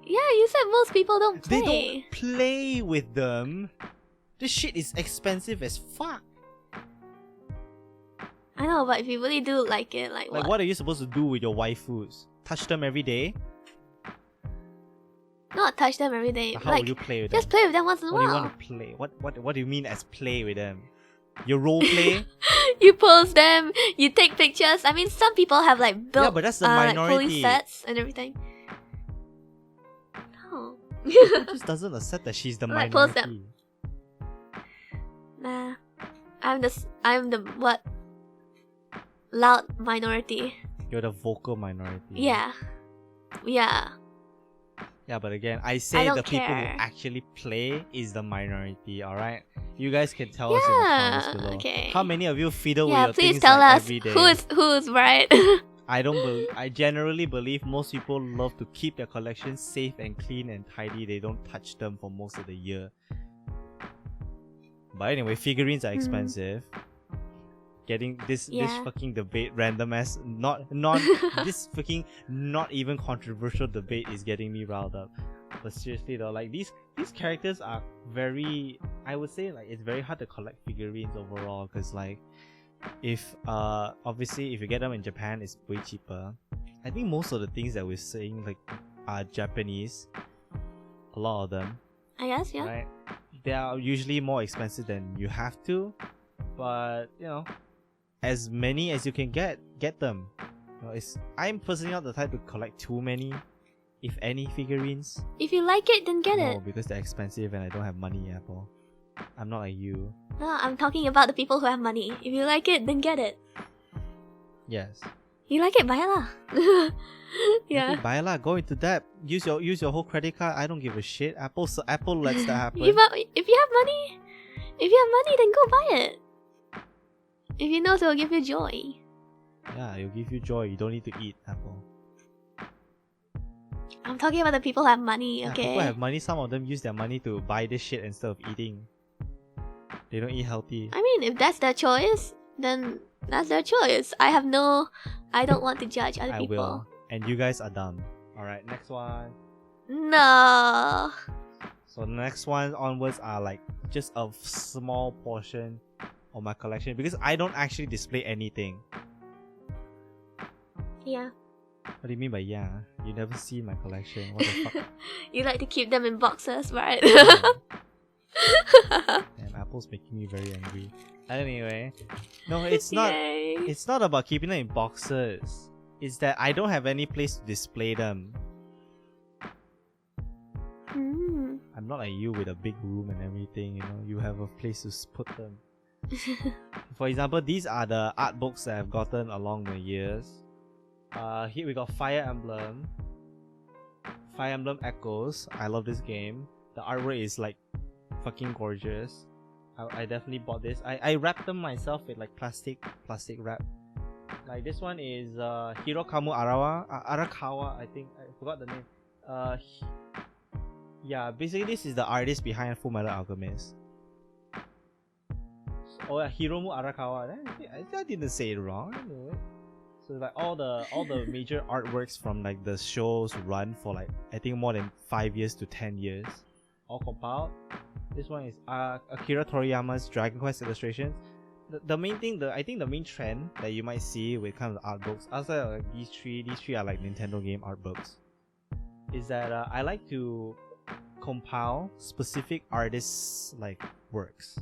Yeah, you said most people don't play. They don't play with them. This shit is expensive as fuck. I know, but if you really do like it, like what are you supposed to do with your waifus? Touch them every day? Not touch them every day. How like, will you play with them? just play with them once in a What do you while. want to play? What do you mean as play with them? You role play? You post them, you take pictures. I mean, some people have like built Yeah, but that's the like minority. fully sets and everything. No. Who just doesn't accept that she's the Like, post minority? Nah. I'm the what? Loud minority. You're the vocal minority. Yeah. Yeah. Yeah, but again, I say don't the people who care. actually play is the minority, alright? You guys can tell us in the comments below. Okay. How many of you fiddle Yeah, with please your things tell like us every day? who's right. I generally believe most people love to keep their collections safe and clean and tidy. They don't touch them for most of the year. But anyway, figurines are expensive. Getting this fucking debate random as this fucking not even controversial debate is getting me riled up. But seriously though, like these characters are very, I would say like it's very hard to collect figurines overall because like if obviously if you get them in Japan it's way cheaper. I think most of the things that we're saying like are Japanese. A lot of them. I guess, yeah. Right? They are usually more expensive than you have to, but you know, as many as you can get them. You know, I'm personally not the type to collect too many, if any, figurines. If you like it, then get No, it. because they're expensive and I don't have money, Apple. I'm not like you. No, I'm talking about the people who have money. If you like it, then get it. Yes. You like it, buy it lah. Yeah. Okay, buy lah. Go into debt. Use your whole credit card. I don't give a shit. Apple lets that happen. If you have money, then go buy it. If you know it will give you joy. Yeah, it'll give you joy. You don't need to eat, Apple. I'm talking about the people who have money, Yeah, okay? people have money. Some of them use their money to buy this shit instead of eating. They don't eat healthy. I mean, if that's their choice, then that's their choice. I don't want to judge other I people. will. And you guys are dumb. Alright, next one. No. So the next one onwards are like just a small portion of my collection because I don't actually display anything. Yeah. What do you mean by yeah? You never see my collection. What the fuck? You like to keep them in boxes, right? And Apple's making me very angry. Anyway, no, it's not. Yay. It's not about keeping them in boxes. It's that I don't have any place to display them. I'm not like you with a big room and everything. You know, you have a place to put them. For example, these are the art books that I've gotten along the years. Here we got Fire Emblem Echoes. I love this game. The artwork is like fucking gorgeous. I definitely bought this. I wrapped them myself with like plastic wrap. Like this one is Hirokamu Arakawa. I think I forgot the name. Yeah, basically this is the artist behind Fullmetal Alchemist. Oh yeah, Hiromu Arakawa. I didn't say it wrong. I knew it. So like all the major artworks from like the show's run for like I think more than 5 years to 10 years, all compiled. This one is Akira Toriyama's Dragon Quest illustrations. The main thing, I think the main trend that you might see with kind of the art books, outside of like these three are like Nintendo game art books, is that I like to compile specific artists' like works.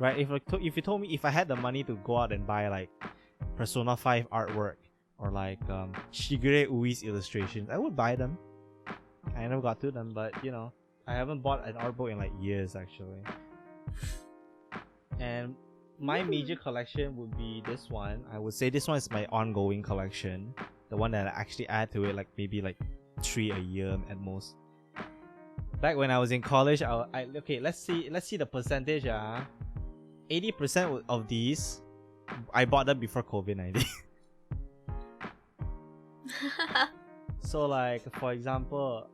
right? If you told me if I had the money to go out and buy like Persona 5 artwork or like Shigure Ui's illustrations, I would buy them. I never got to them, but you know, I haven't bought an art book in like years actually. And my major collection would be this one. I would say this one is my ongoing collection. The one that I actually add to it like maybe like 3 a year at most. Back when I was in college, okay, let's see the percentage. 80% of these I bought them before COVID-19. So like for example,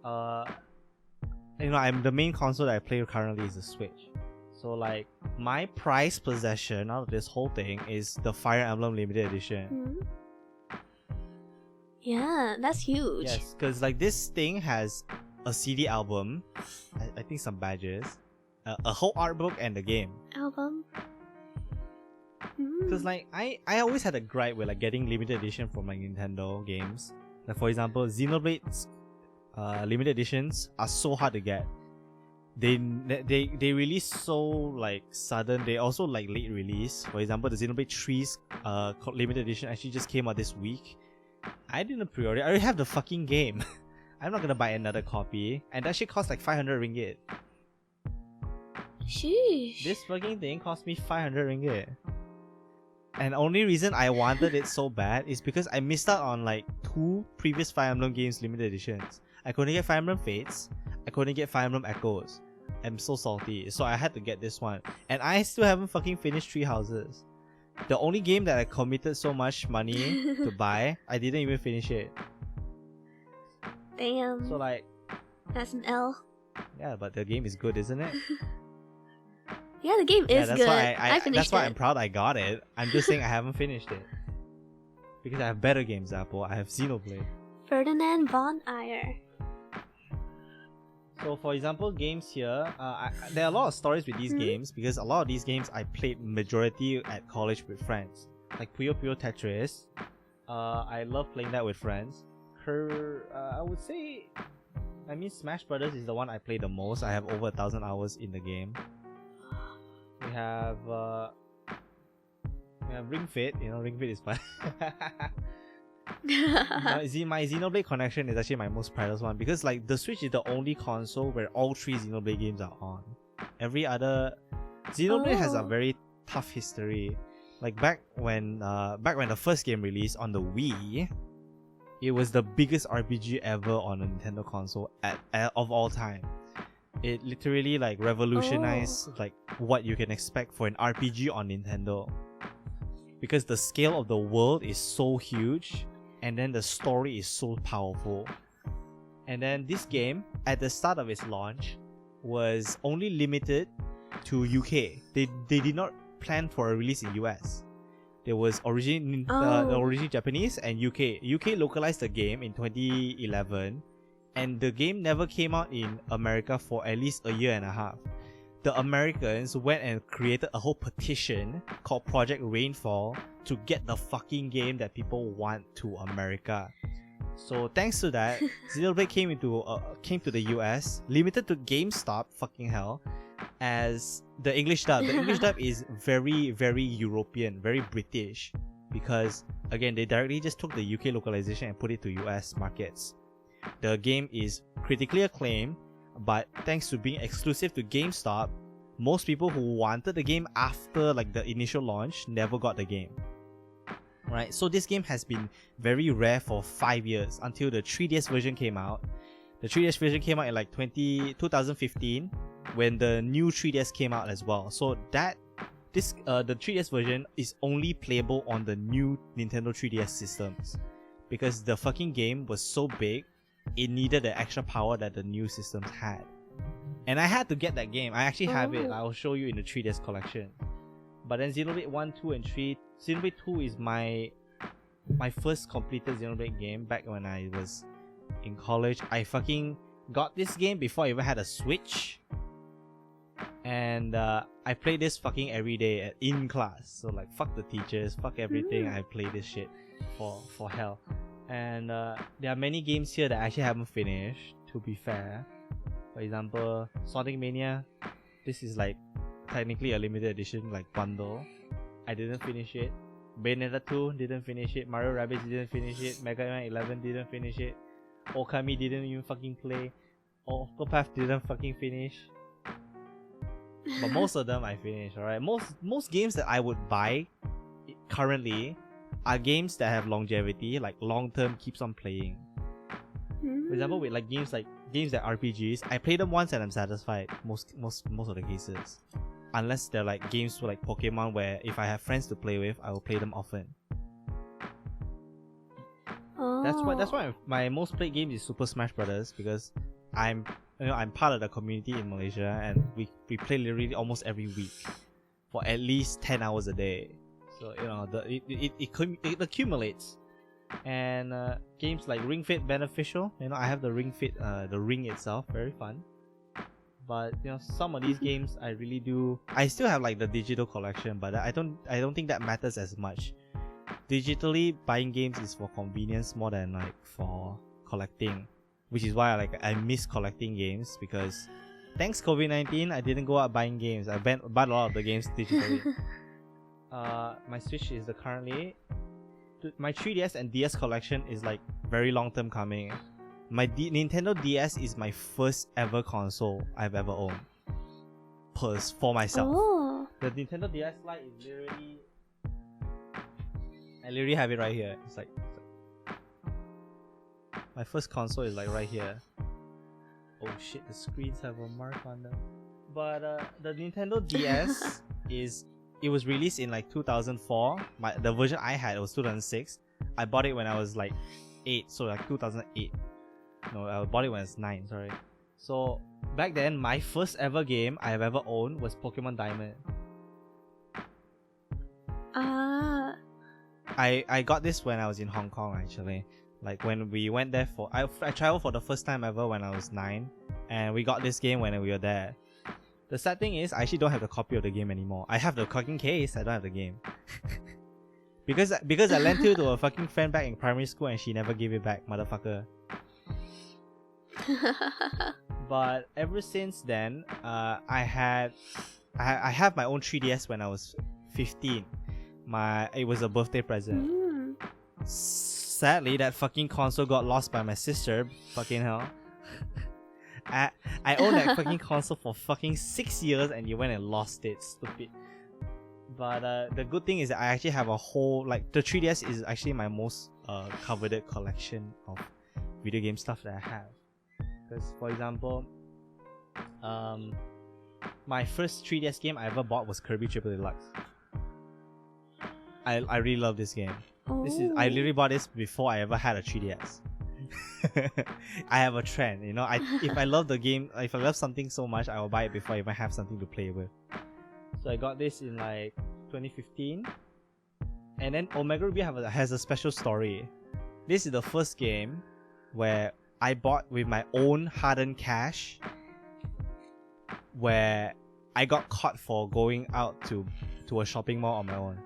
you know, the main console that I play currently is the Switch. So like my prized possession out of this whole thing is the Fire Emblem Limited Edition. Mm-hmm. Yeah, that's huge. Yes, because like this thing has a CD album, I think some badges, a whole art book, and the game. Album. Because like I always had a gripe with like getting limited edition for my Nintendo games. Like for example, Xenoblade's limited editions are so hard to get. They release so like sudden. They also like late release. For example, the Xenoblade 3's limited edition actually just came out this week. I didn't pre-order. I already have the fucking game. I'm not gonna buy another copy, and that shit costs like 500 ringgit. Sheesh. This fucking thing cost me 500 ringgit. And the only reason I wanted it so bad is because I missed out on like 2 previous Fire Emblem games limited editions. I couldn't get Fire Emblem Fates. I couldn't get Fire Emblem Echoes. I'm so salty. So I had to get this one. And I still haven't fucking finished Three Houses. The only game that I committed so much money to buy, I didn't even finish it. Damn. So like... That's an L. Yeah, but the game is good, isn't it? Yeah, the game is that's good. Why I finished that's why it. I'm proud I got it. I'm just saying I haven't finished it. Because I have better games, Apple. I have Xenoblade. Ferdinand von Ayer. So for example, games here, there are a lot of stories with these games because a lot of these games I played majority at college with friends. Like Puyo Puyo Tetris. I love playing that with friends. I would say, I mean Smash Brothers is the one I play the most. I have over 1,000 hours in the game. We have Ring Fit. You know, Ring Fit is fun. My Xenoblade connection is actually my most prized one because like the Switch is the only console where all 3 Xenoblade games are on. Every other Xenoblade has a very tough history. Like back when the first game released on the Wii, it was the biggest RPG ever on a Nintendo console of all time. It literally like revolutionized like what you can expect for an RPG on Nintendo. Because the scale of the world is so huge and then the story is so powerful. And then this game, at the start of its launch, was only limited to UK. They did not plan for a release in US. There was originally Japanese and UK. UK localized the game in 2011 and the game never came out in America for at least a year and a half. The Americans went and created a whole petition called Project Rainfall to get the fucking game that people want to America. So thanks to that, Xenoblade came to the US, limited to GameStop, fucking hell, as the English dub. The English dub is very, very European, very British, because again, they directly just took the UK localization and put it to US markets. The game is critically acclaimed, but thanks to being exclusive to GameStop, most people who wanted the game after like the initial launch never got the game. Right, so this game has been very rare for 5 years until the 3DS version came out. The 3DS version came out in like 2015 when the new 3DS came out as well. So the 3DS version is only playable on the new Nintendo 3DS systems because the fucking game was so big. It needed the extra power that the new systems had. And I had to get that game. I actually have it. I'll show you in the 3DS collection. But then Xenoblade 1, 2, and 3... Xenoblade 2 is my first completed Xenoblade game back when I was in college. I fucking got this game before I even had a Switch. And I played this fucking every day in class. So like, fuck the teachers, fuck everything. I play this shit for hell. And there are many games here that I actually haven't finished, to be fair. For example, Sonic Mania. This is like technically a limited edition like bundle. I didn't finish it. Bayonetta 2 didn't finish it. Mario Rabbids didn't finish it. Mega Man 11 didn't finish it. Okami didn't even fucking play. Octopath didn't fucking finish. But most of them I finished, alright? Most games that I would buy currently are games that have longevity, like long term keeps on playing. For example, with like games that RPGs, I play them once and I'm satisfied most of the cases. Unless they're like games like Pokemon where if I have friends to play with, I will play them often. Oh. That's why my most played game is Super Smash Brothers, because I'm part of the community in Malaysia and we play literally almost every week for at least 10 hours a day. So it accumulates. And games like Ring Fit Beneficial, I have the Ring Fit, the ring itself, very fun. But some of these games I really do. I still have like the digital collection, but I don't think that matters as much. Digitally buying games is for convenience more than like for collecting, which is why I miss collecting games, because thanks COVID-19 I didn't go out buying games. I bought a lot of the games digitally. My Switch is currently. My 3DS and DS collection is like very long term coming. My Nintendo DS is my first ever console I've ever owned. For myself. Oh. The Nintendo DS Lite is literally... I literally have it right here. It's like... My first console is like right here. Oh shit, the screens have a mark on them. But the Nintendo DS it was released in like 2004. The version I had was 2006. I bought it when I was like 8, so like 2008. No, I bought it when I was 9, sorry. So back then, my first ever game I've ever owned was Pokemon Diamond. I got this when I was in Hong Kong actually. Like when we went there I traveled for the first time ever when I was 9, and we got this game when we were there. The sad thing is, I actually don't have the copy of the game anymore. I have the fucking case, I don't have the game. because I lent it to a fucking friend back in primary school and she never gave it back, motherfucker. But ever since then, I have my own 3DS when I was 15. It was a birthday present. Sadly, that fucking console got lost by my sister. Fucking hell. I owned that fucking console for fucking 6 years and you went and lost it, stupid. But the good thing is that I actually have a whole, like, the 3DS is actually my most coveted collection of video game stuff that I have. Because, for example, my first 3DS game I ever bought was Kirby Triple Deluxe. I really love this game. I literally bought this before I ever had a 3DS. I have a trend, if I love the game, if I love something so much, I will buy it before I even have something to play with. So I got this in like 2015. And then Omega Ruby has a special story. This is the first game where I bought with my own hard-earned cash, where I got caught for going out to a shopping mall on my own.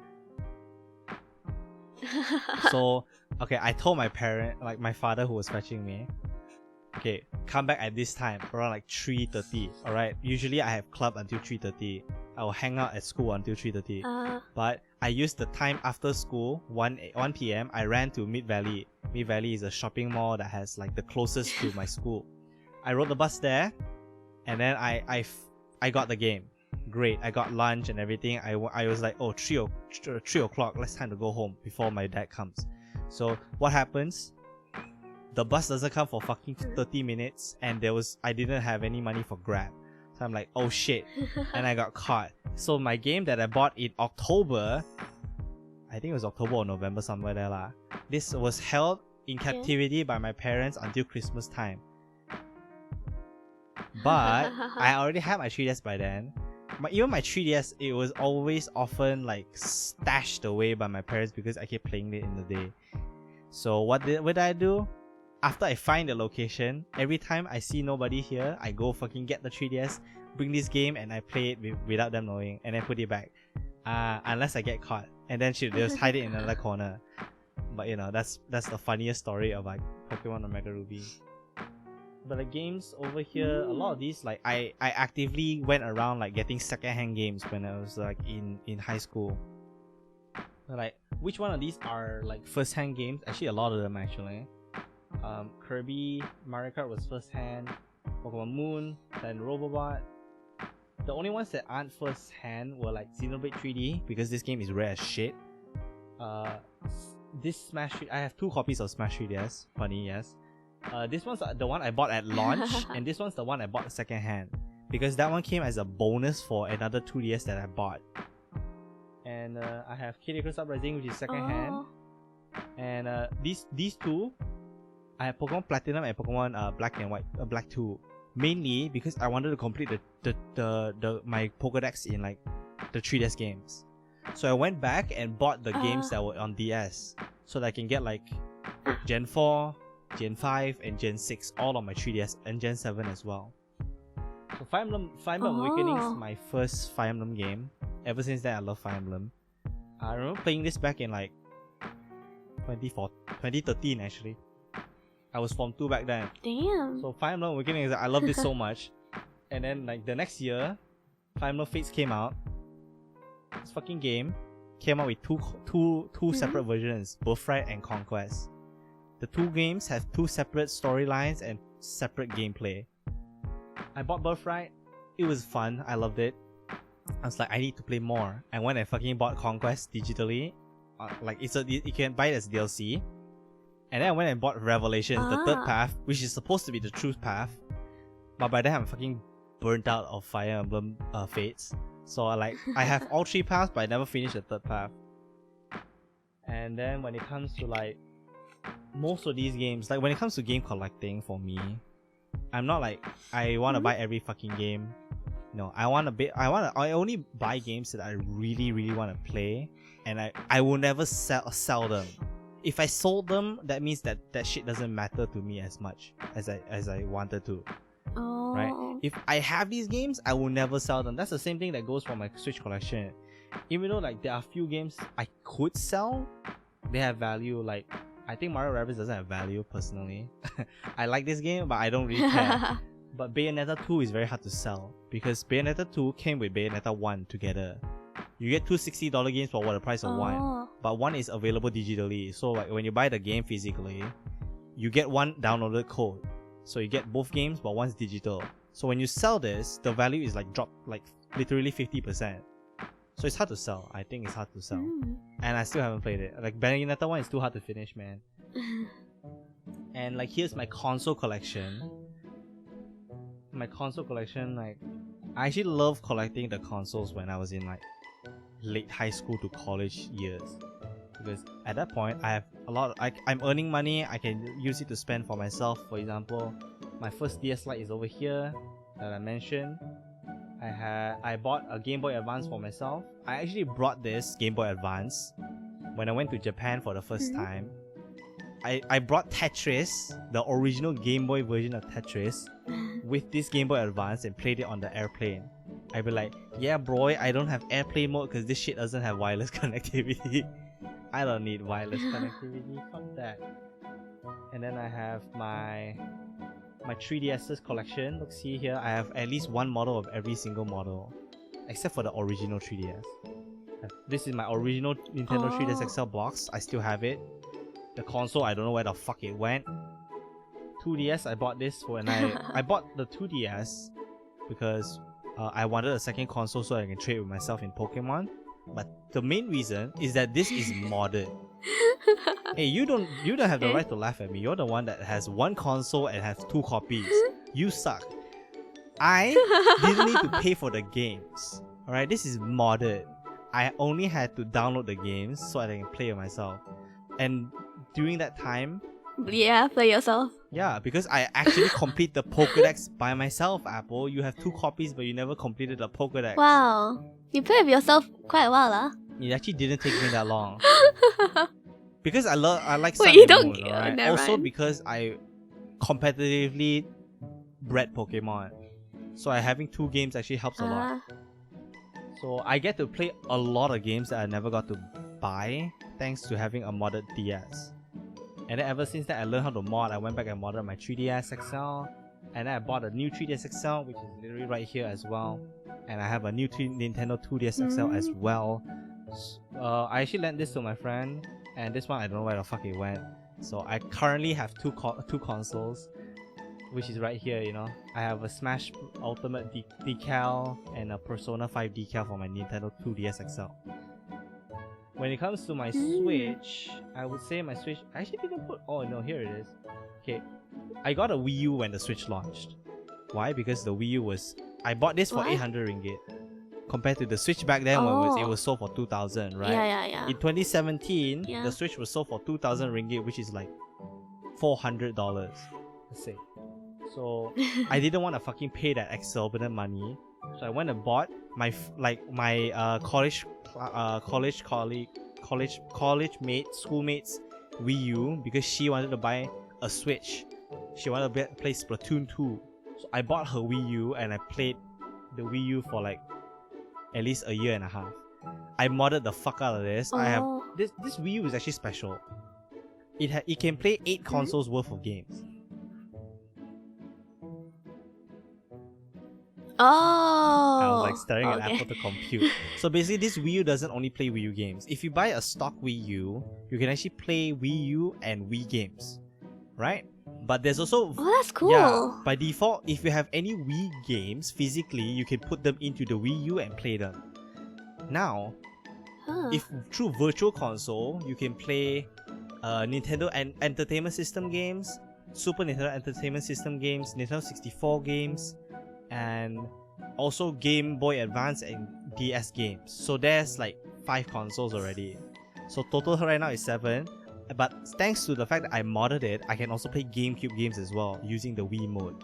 So, okay, I told my parent, like my father who was fetching me, okay, come back at this time, around like 3:30, alright? Usually I have club until 3:30. I will hang out at school until 3:30. But I used the time after school, 1 p.m, I ran to Mid Valley. Mid Valley is a shopping mall that has like the closest to my school. I rode the bus there, and then I got the game. Great, I got lunch and everything. I was like, oh, 3 o'clock, let's time to go home before my dad comes. So what happens? The bus doesn't come for fucking 30 minutes, and I didn't have any money for Grab. So I'm like, oh shit, and I got caught. So my game that I bought in October, I think it was October or November, somewhere there lah. This was held in captivity by my parents until Christmas time. But I already had my 3DS by then. Even my 3DS, it was always often like stashed away by my parents because I kept playing it in the day. So what did I do? After I find the location, every time I see nobody here, I go fucking get the 3DS, bring this game, and I play it without them knowing, and then put it back. Unless I get caught, and then they'll just hide it in another corner. But that's the funniest story of like Pokemon Omega Ruby. But the games over here, a lot of these, like I actively went around like getting secondhand games when I was like in high school. Like, which one of these are like first-hand games? Actually, a lot of them actually. Kirby, Mario Kart was first-hand. Pokemon Moon, then Robobot. The only ones that aren't first-hand were like Xenoblade 3D, because this game is rare as shit. This Smash 3, I have 2 copies of Smash 3DS. Funny, yes. This one's the one I bought at launch, and this one's the one I bought second-hand, because that one came as a bonus for another 2DS that I bought. And I have Kid Icarus Uprising, which is second-hand. And these two, I have Pokemon Platinum and Pokemon Black and White, Black 2. Mainly because I wanted to complete my Pokédex in like the 3DS games. So I went back and bought the games that were on DS, so that I can get like Gen 4, Gen 5, and Gen 6 all on my 3DS, and Gen 7 as well. So Fire Emblem Awakening is my first Fire Emblem game. Ever since then, I love Fire Emblem. I remember playing this back in like 2013 actually. I was Form 2 back then. Damn. So Fire Emblem Awakening, I love this so much. And then like the next year, Fire Emblem Fates came out. This fucking game came out with two separate versions, Birthright and Conquest. The 2 games have 2 separate storylines and separate gameplay. I bought Birthright. It was fun. I loved it. I was like, I need to play more. And when I fucking bought Conquest digitally, like you can buy it as DLC. And then I went and bought Revelations, the 3rd path, which is supposed to be the truth path. But by then I'm fucking burnt out of Fire Emblem Fates. So I have all 3 paths, but I never finished the 3rd path. And then when it comes to like most of these games, like when it comes to game collecting for me, I'm not like I want to buy every fucking game. No, I only buy games that I really want to play, and I will never sell them. If I sold them, that means that shit doesn't matter to me as much as I wanted to. Oh. Right? If I have these games, I will never sell them. That's the same thing that goes for my Switch collection. Even though like there are few games I could sell, they have value. Like I think Mario Rabbids doesn't have value personally. I like this game, but I don't really care. But Bayonetta 2 is very hard to sell, because Bayonetta 2 came with Bayonetta 1 together. You get 2 $60 games for the price of one, but one is available digitally. So like when you buy the game physically, you get one downloaded code. So you get both games, but one's digital. So when you sell this, the value is like dropped like literally 50%. So it's hard to sell. I think it's hard to sell. And I still haven't played it. Like Bayonetta 1 is too hard to finish, man. And like here's my console collection. My console collection, like I actually love collecting the consoles when I was in like late high school to college years, because at that point I have a lot I'm earning money. I can use it to spend for myself. For example, my first DS Lite is over here that I mentioned. I bought a Game Boy Advance for myself. I actually brought this Game Boy Advance when I went to Japan for the first time. I brought Tetris, the original Game Boy version of Tetris, with this Game Boy Advance and played it on the airplane. I'd be like, yeah bro, I don't have airplane mode because this shit doesn't have wireless connectivity. I don't need wireless connectivity, fuck that. And then I have my 3DS's collection. Look, see here, I have at least one model of every single model, except for the original 3DS. This is my original Nintendo 3DS XL box. I still have it. The console, I don't know where the fuck it went. 2DS, I bought this when I bought the 2DS because I wanted a second console so I can trade with myself in Pokemon. But the main reason is that this is modded. Hey, you don't have the right to laugh at me. You're the one that has one console and has 2 copies. You suck. I didn't need to pay for the games. Alright, this is modded. I only had to download the games so I can play it myself. And during that time, yeah, play yourself. Yeah, because I actually complete the Pokédex by myself, Apple. You have 2 copies, but you never completed the Pokédex. Wow. You played with yourself quite a while, huh? It actually didn't take me that long. Because I like Sun Wait, and Moon, alright? Also mind. because I competitively bred Pokemon. So having 2 games actually helps a lot. So I get to play a lot of games that I never got to buy thanks to having a modded DS. And then ever since that, I learned how to mod. I went back and modded my 3DS XL. And then I bought a new 3DS XL, which is literally right here as well. And I have a new Nintendo 2DS XL as well. I actually lent this to my friend, and this one I don't know where the fuck it went. So I currently have two consoles, which is right here, you know. I have a Smash Ultimate decal and a Persona 5 decal for my Nintendo 2DS XL. When it comes to my Switch, I would say my Switch... I actually didn't put... Oh no, here it is. Okay, I got a Wii U when the Switch launched. Why? Because the Wii U was... I bought this for 800 ringgit. Compared to the Switch back then when it was sold for 2,000, right? Yeah. In 2017, the Switch was sold for 2,000 ringgit, which is like $400, let's say. So I didn't want to fucking pay that exorbitant money. So I went and bought my college schoolmate's Wii U because she wanted to buy a Switch. She wanted to play Splatoon 2. So I bought her Wii U and I played the Wii U for like at least a year and a half. I modded the fuck out of this. I have this Wii U is actually special. It can play 8 consoles worth of games. I was like staring at Apple to compute. So basically, this Wii U doesn't only play Wii U games. If you buy a stock Wii U, you can actually play Wii U and Wii games, right? But there's also... Oh, that's cool. Yeah, by default, if you have any Wii games physically, you can put them into the Wii U and play them. Now, if through Virtual Console, you can play Nintendo Entertainment System games, Super Nintendo Entertainment System games, Nintendo 64 games, and also Game Boy Advance and DS games. So there's like 5 consoles already. So total right now is 7. But thanks to the fact that I modded it, I can also play GameCube games as well using the Wii mode.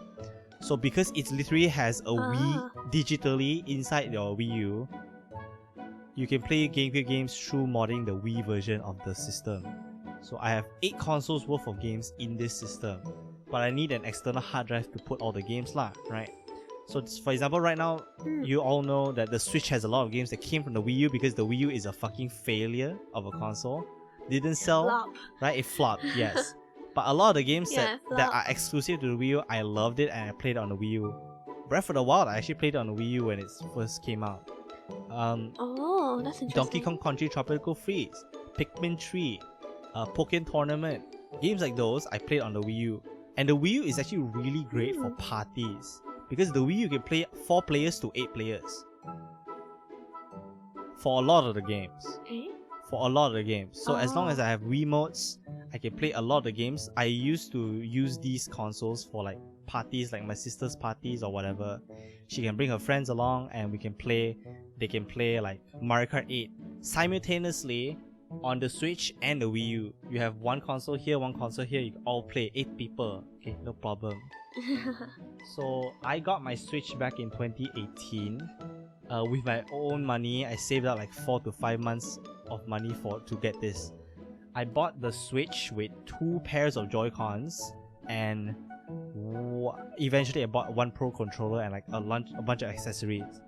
So because it literally has a Wii digitally inside your Wii U, you can play GameCube games through modding the Wii version of the system. So I have 8 consoles worth of games in this system. But I need an external hard drive to put all the games lah, right? So for example, right now, you all know that the Switch has a lot of games that came from the Wii U because the Wii U is a fucking failure of a console. Didn't sell, right? It flopped, yes. But a lot of the games that are exclusive to the Wii U, I loved it and I played it on the Wii U. Breath of the Wild, I actually played it on the Wii U when it first came out. That's interesting. Donkey Kong Country Tropical Freeze, Pikmin 3, Pokémon Tournament. Games like those, I played on the Wii U. And the Wii U is actually really great for parties. Because the Wii U can play 4 players to 8 players. For a lot of the games. For a lot of the games. So as long as I have Wiimotes, I can play a lot of the games. I used to use these consoles for like parties, like my sister's parties or whatever. She can bring her friends along and we can play. They can play like Mario Kart 8 simultaneously on the Switch and the Wii U. You have one console here, one console here. You can all play 8 people. Okay, no problem. So I got my Switch back in 2018. With my own money, I saved up like 4 to 5 months of money to get this. I bought the Switch with 2 pairs of Joy-Cons and eventually I bought 1 Pro controller and like a bunch of accessories.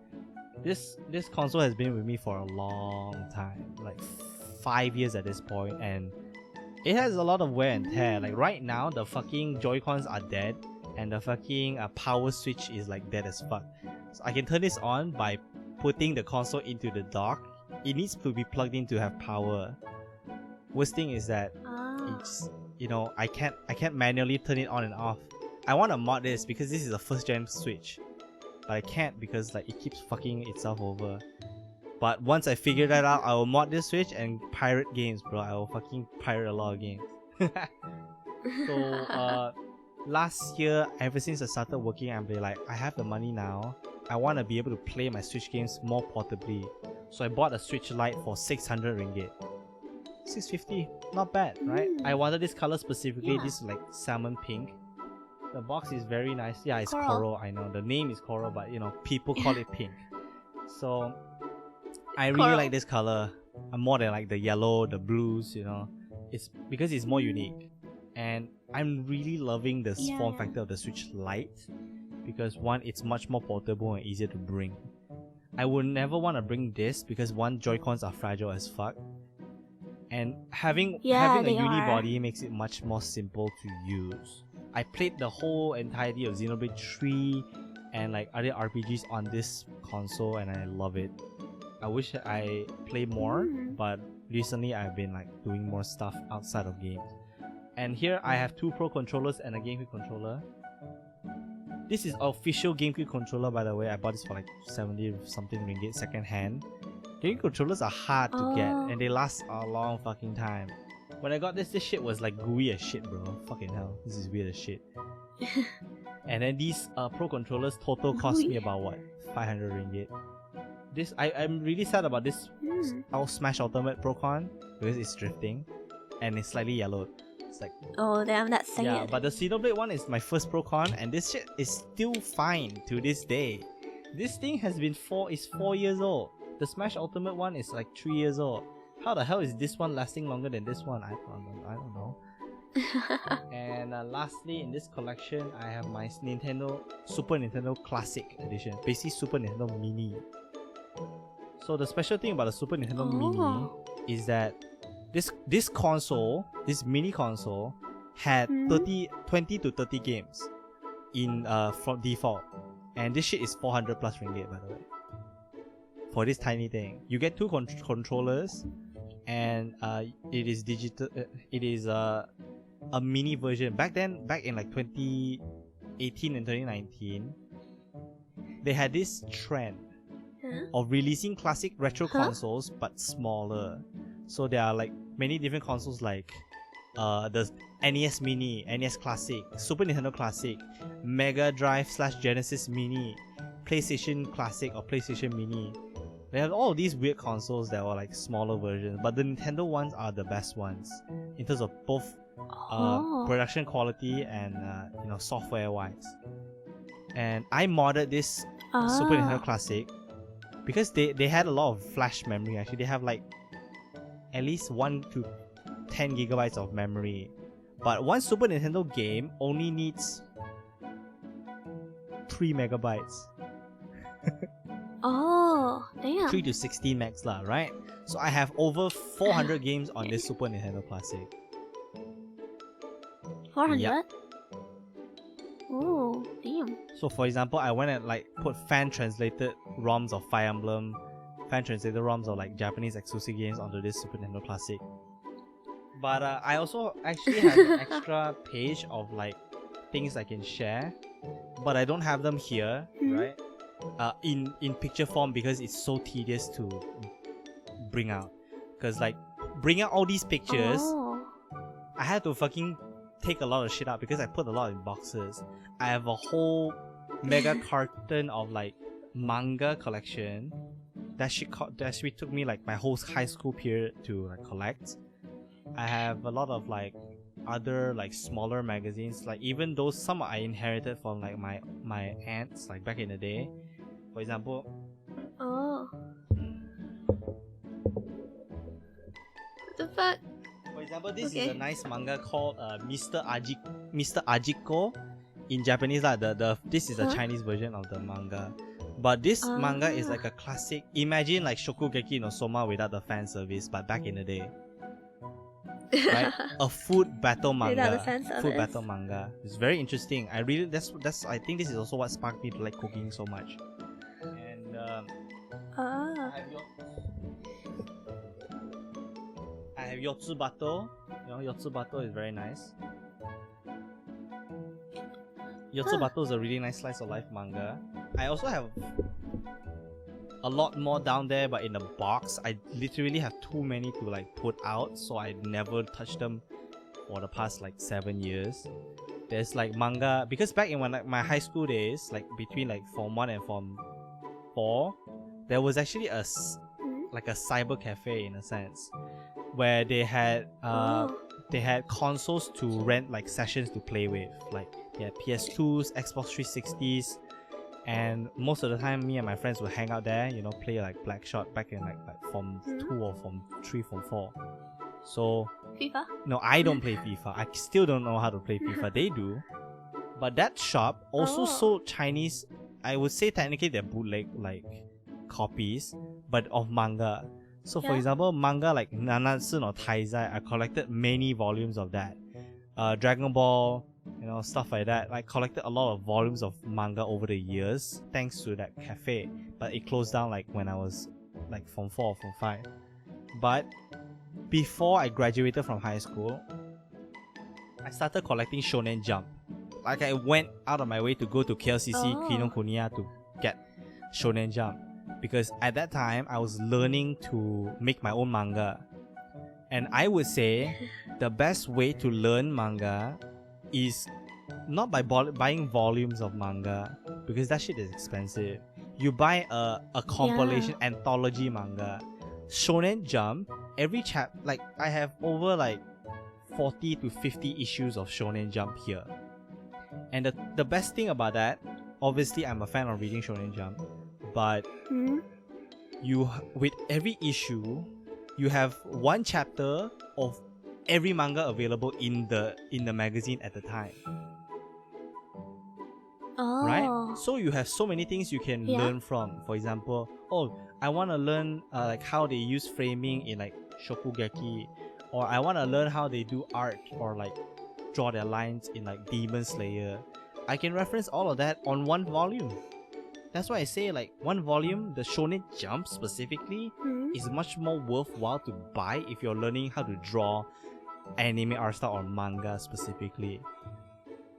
This console has been with me for a long time, like 5 years at this point, and it has a lot of wear and tear. Like right now, the fucking Joy-Cons are dead and the fucking power switch is like dead as fuck. So I can turn this on by putting the console into the dock. It needs to be plugged in to have power. Worst thing is that it's, you know, I can't manually turn it on and off. I want to mod this because this is a 1st gen Switch, but I can't because like it keeps fucking itself over. But once I figure that out, I will mod this Switch and pirate games, bro. I will fucking pirate a lot of games. So last year, ever since I started working, I'm like, I have the money now. I want to be able to play my Switch games more portably. So I bought a Switch Lite for 600 ringgit. 650, not bad, right? I wanted this color specifically. This is like salmon pink. The box is very nice. Yeah, it's coral. I know the name is coral, but you know, people call it pink. So I really like this color. More than like the yellow, the blues, you know. It's because it's more unique. And I'm really loving the form factor of the Switch Lite. Because one, it's much more portable and easier to bring. I would never want to bring this because one, Joy-Cons are fragile as fuck. And having a uni body makes it much more simple to use. I played the whole entirety of Xenoblade 3 and like other RPGs on this console, and I love it. I wish I play more, but recently I've been like doing more stuff outside of games. And here I have 2 Pro controllers and a GameCube controller. This is official GameCube controller, by the way. I bought this for like 70 something ringgit second hand. GameCube controllers are hard to get, and they last a long fucking time. When I got this shit was like gooey as shit, bro. Fucking hell, this is weird as shit. And then these Pro controllers total cost me about what, 500 ringgit. This I'm really sad about this Smash Ultimate Procon because it's drifting and it's slightly yellowed. It's like, oh damn, that's sad. Yeah, but the Xenoblade one is my first Procon, and this shit is still fine to this day. This thing has been 4 years old. The Smash Ultimate one is like 3 years old. How the hell is this one lasting longer than this one? I don't know. And lastly, in this collection, I have my Super Nintendo Classic Edition, basically Super Nintendo Mini. So the special thing about the Super Nintendo Mini is that this console, this mini console, had 20 to 30 games in from default, and this shit is 400 plus ringgit, by the way. For this tiny thing, you get 2 controllers, and it is digital. It is a mini version. Back in like 2018 and 2019, they had this trend of releasing classic retro consoles but smaller. So there are like many different consoles like the NES Mini, NES Classic, Super Nintendo Classic, Mega Drive / Genesis Mini, PlayStation Classic or PlayStation Mini. They have all of these weird consoles that were like smaller versions, but the Nintendo ones are the best ones in terms of both production quality and software wise. And I modded this Super Nintendo Classic because they had a lot of flash memory. Actually, they have like at least 1 to 10 gigabytes of memory, but one Super Nintendo game only needs 3 megabytes. Oh, damn. 3 to 16 megs lah, right? So I have over 400 games on this Super Nintendo Classic. 400? Yep. Oh, damn. So for example, I went and like put fan translated ROMs of Fire Emblem, fan translated ROMs of like Japanese exclusive games onto this Super Nintendo Classic. But I also actually have an extra page of like things I can share, but I don't have them here, right? In picture form because it's so tedious to bring out. Because like bring out all these pictures, I had to fucking take a lot of shit out because I put a lot in boxes. I have a whole mega carton of like manga collection. That shit took me like my whole high school period to like collect. I have a lot of like other like smaller magazines, like even those some I inherited from like my aunts like back in the day. For example, what the fuck? For example, this is a nice manga called Mr. Ajiko in Japanese lah. This is a Chinese version of the manga. But this manga is like a classic. Imagine like Shokugeki no Soma without the fan service, but back in the day. Right? A food battle manga. Food battle manga. It's very interesting. I think this is also what sparked me to like cooking so much. And I have Yotsubato. Yotsubato is very nice. Yotsubato is a really nice slice of life manga. I also have a lot more down there, but in the box. I literally have too many to like put out, so I never touched them for the past like 7 years. There's like manga because back in my high school days, like between like Form 1 and Form 4, there was actually a cyber cafe in a sense, where they had consoles to rent, like sessions to play with. Like they had PS2s, Xbox 360s, and most of the time me and my friends would hang out there, play like Blackshot back in like Form 2 or Form 3, Form 4. So FIFA? No, I don't play FIFA. I still don't know how to play FIFA. They do. But that shop also sold Chinese, I would say technically they're bootleg like copies, but of manga. So for example, manga like Nanatsu no Taizai, I collected many volumes of that. Dragon Ball, you know, stuff like that. I collected a lot of volumes of manga over the years thanks to that cafe, but it closed down like when I was like Form 4 or Form 5. But before I graduated from high school, I started collecting Shonen Jump. Like I went out of my way to go to KLCC Kinokuniya to get Shonen Jump, because at that time I was learning to make my own manga. And I would say the best way to learn manga is not by buying volumes of manga, because that shit is expensive. You buy a compilation anthology manga. Shonen Jump, every like I have over like 40 to 50 issues of Shonen Jump here. And the best thing about that, obviously I'm a fan of reading Shonen Jump, but you, with every issue, you have one chapter of every manga available in the magazine at the time. Right? So you have so many things you can learn from. For example, I want to learn like how they use framing in like Shokugeki, or I want to learn how they do art or like draw their lines in like Demon Slayer. I can reference all of that on one volume. That's why I say like one volume, the Shonen Jump specifically, is much more worthwhile to buy if you're learning how to draw anime art style or manga specifically.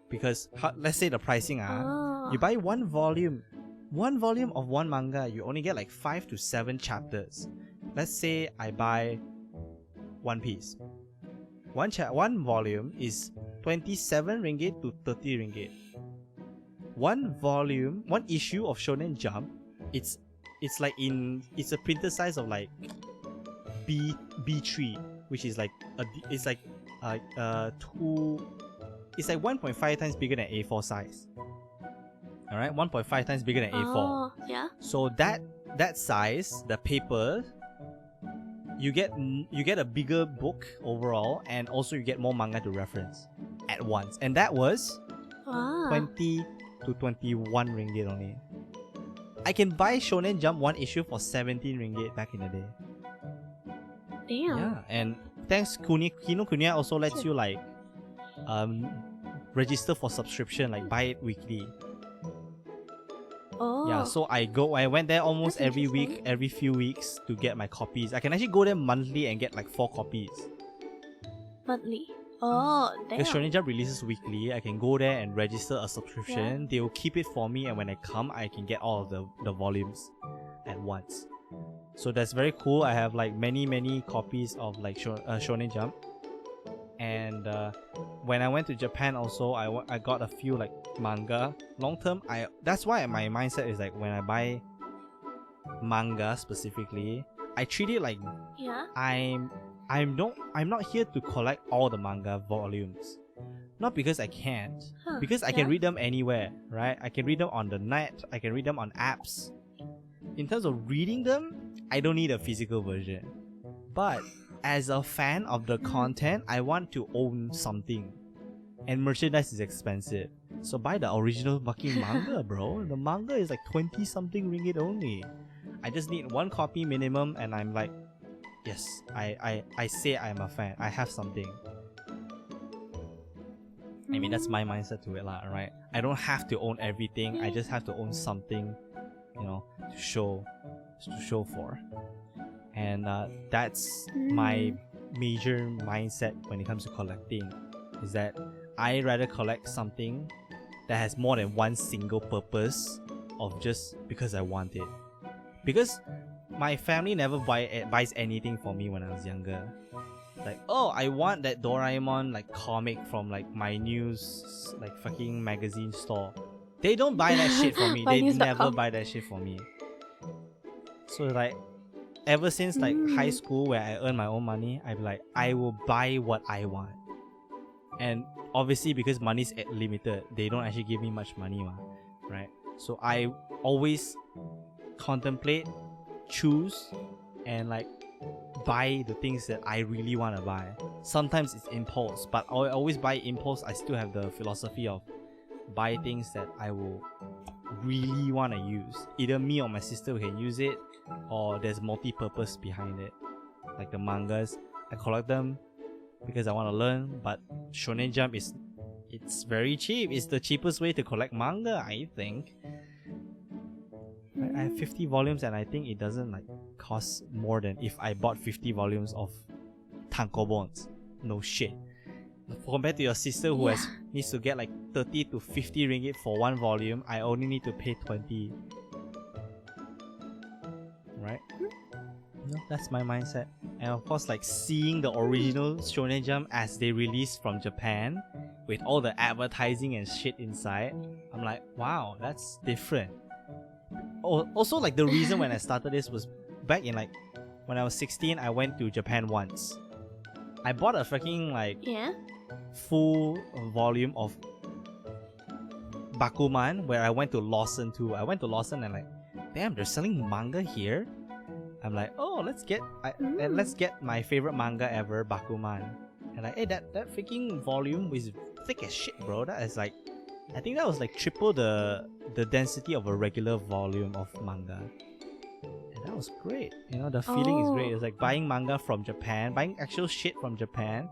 Because let's say the pricing, you buy one volume of one manga, you only get like 5 to 7 chapters. Let's say I buy One Piece. One volume is 27 ringgit to 30 ringgit. One issue of Shonen Jump, it's a printer size of like B3, which is like it's like 1.5 times bigger than A4 size. All right, 1.5 times bigger than A4. Yeah. So that size, the paper, you get a bigger book overall, and also you get more manga to reference at once. And that was 20 to 21 ringgit only. I can buy Shonen Jump one issue for 17 ringgit back in the day. Damn. Yeah, and thanks Kinokuniya also lets you like register for subscription, like buy it weekly. Yeah, so I went there almost every week, every few weeks to get my copies. I can actually go there monthly and get like 4 copies. Monthly? Oh, damn. Because Shonen Jump releases weekly, I can go there and register a subscription. They will keep it for me, and when I come, I can get all of the volumes at once. So that's very cool. I have like many copies of like Shonen Jump. And when I went to Japan also, I got a few like manga. Long term, that's why my mindset is like when I buy manga specifically, I treat it like I'm not here to collect all the manga volumes. Not because I can't, because I can read them anywhere, right? I can read them on the net, I can read them on apps. In terms of reading them, I don't need a physical version. But as a fan of the content, I want to own something. And merchandise is expensive. So buy the original fucking manga, bro. The manga is like 20 something ringgit only. I just need one copy minimum, and I'm like, yes, I say I'm a fan. I have something. I mean, that's my mindset to it, right? I don't have to own everything. I just have to own something, you know, to show for. And that's my major mindset when it comes to collecting, is that I rather collect something that has more than one single purpose of just because I want it. Because my family never buys anything for me when I was younger. Like, oh, I want that Doraemon like comic from like my news like fucking magazine store. They don't buy that shit for me. They never buy that shit for me. So like, ever since like high school, where I earn my own money, I'm like, I will buy what I want. And obviously, because money's limited, they don't actually give me much money, right? So I always contemplate, choose, and like buy the things that I really want to buy. Sometimes it's impulse, but I always buy impulse. I still have the philosophy of buy things that I will really want to use. Either me or my sister can use it, or there's multi-purpose behind it. Like the mangas, I collect them because I want to learn, but Shonen Jump is it's very cheap. It's the cheapest way to collect manga, I think. I have 50 volumes and I think it doesn't like cost more than if I bought 50 volumes of tankobons. No shit. Compared to your sister who needs to get like 30 to 50 ringgit for one volume, I only need to pay 20. Right? That's my mindset. And of course, like seeing the original Shonen Jump as they released from Japan with all the advertising and shit inside, I'm like, wow, that's different. Also, like the reason when I started this was back in like when I was 16, I went to Japan once. I bought a freaking like full volume of Bakuman where I went to Lawson too. I went to Lawson and like, damn, they're selling manga here. I'm like, oh, let's get my favorite manga ever, Bakuman. And like, hey, that freaking volume was thick as shit, bro. That is like, I think that was like triple the density of a regular volume of manga. And that was great. You know, the feeling is great. It's like buying manga from Japan, buying actual shit from Japan.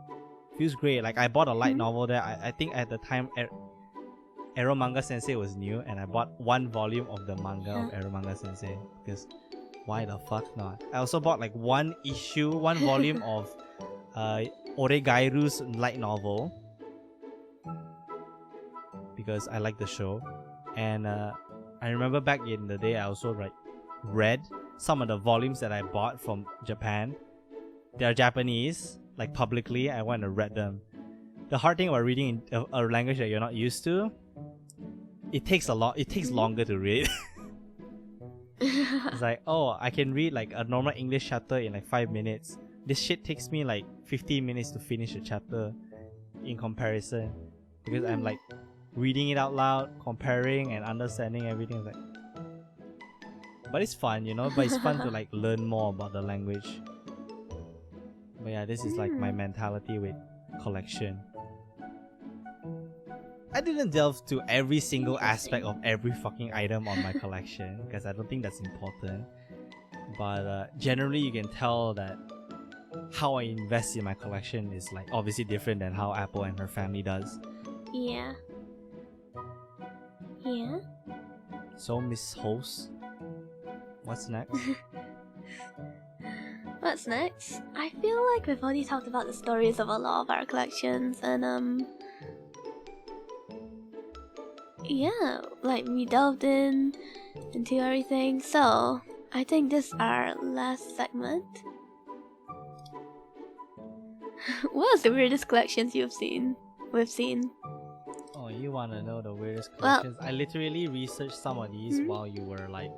Feels great. Like I bought a light novel there. I think at the time Ero Manga Sensei was new, and I bought one volume of the manga of Ero Manga Sensei because why the fuck not? I also bought like one volume of Oregairu's light novel because I like the show. And I remember back in the day I also like read some of the volumes that I bought from Japan. They're Japanese, like publicly. I went and read them. The hard thing about reading in a language that you're not used to, it takes longer to read. It's like, oh, I can read like a normal English chapter in like 5 minutes. This shit takes me like 15 minutes to finish a chapter in comparison. Because I'm like reading it out loud, comparing and understanding everything. Like, but it's fun, you know? But it's fun to like learn more about the language. But yeah, this is like my mentality with collection. I didn't delve to every single aspect of every fucking item on my collection because I don't think that's important. But generally, you can tell that how I invest in my collection is like obviously different than how Apple and her family does. Yeah. So, Miss Host, what's next? What's next? I feel like we've already talked about the stories of a lot of our collections, and yeah, like we delved into everything. So I think this is our last segment. What's the weirdest collections we've seen? Oh, you wanna know the weirdest collections? I literally researched some of these while you were like,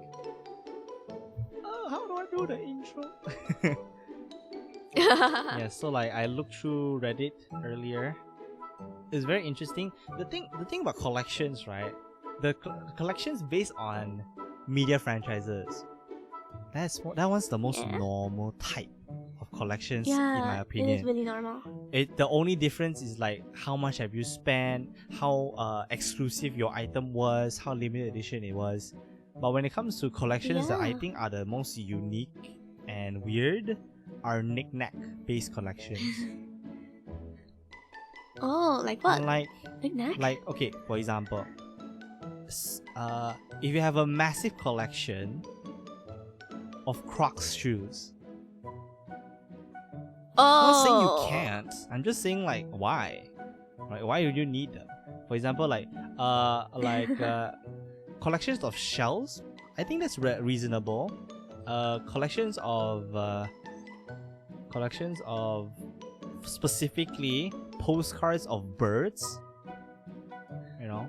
oh, how do I do the intro? Yeah, so like I looked through Reddit earlier. It's very interesting. The thing about collections, right? The collections based on media franchises. That one's the most normal type of collections, in my opinion. It is really normal. The only difference is like how much have you spent, how exclusive your item was, how limited edition it was. But when it comes to collections that I think are the most unique and weird, are knick-knack based collections. Oh, like what? Like knick-knack? Like, okay, for example, if you have a massive collection of Crocs shoes, I'm not saying you can't. I'm just saying like why? Right? Why would you need them? For example, like collections of shells. I think that's reasonable. Collections of specifically postcards of birds. You know.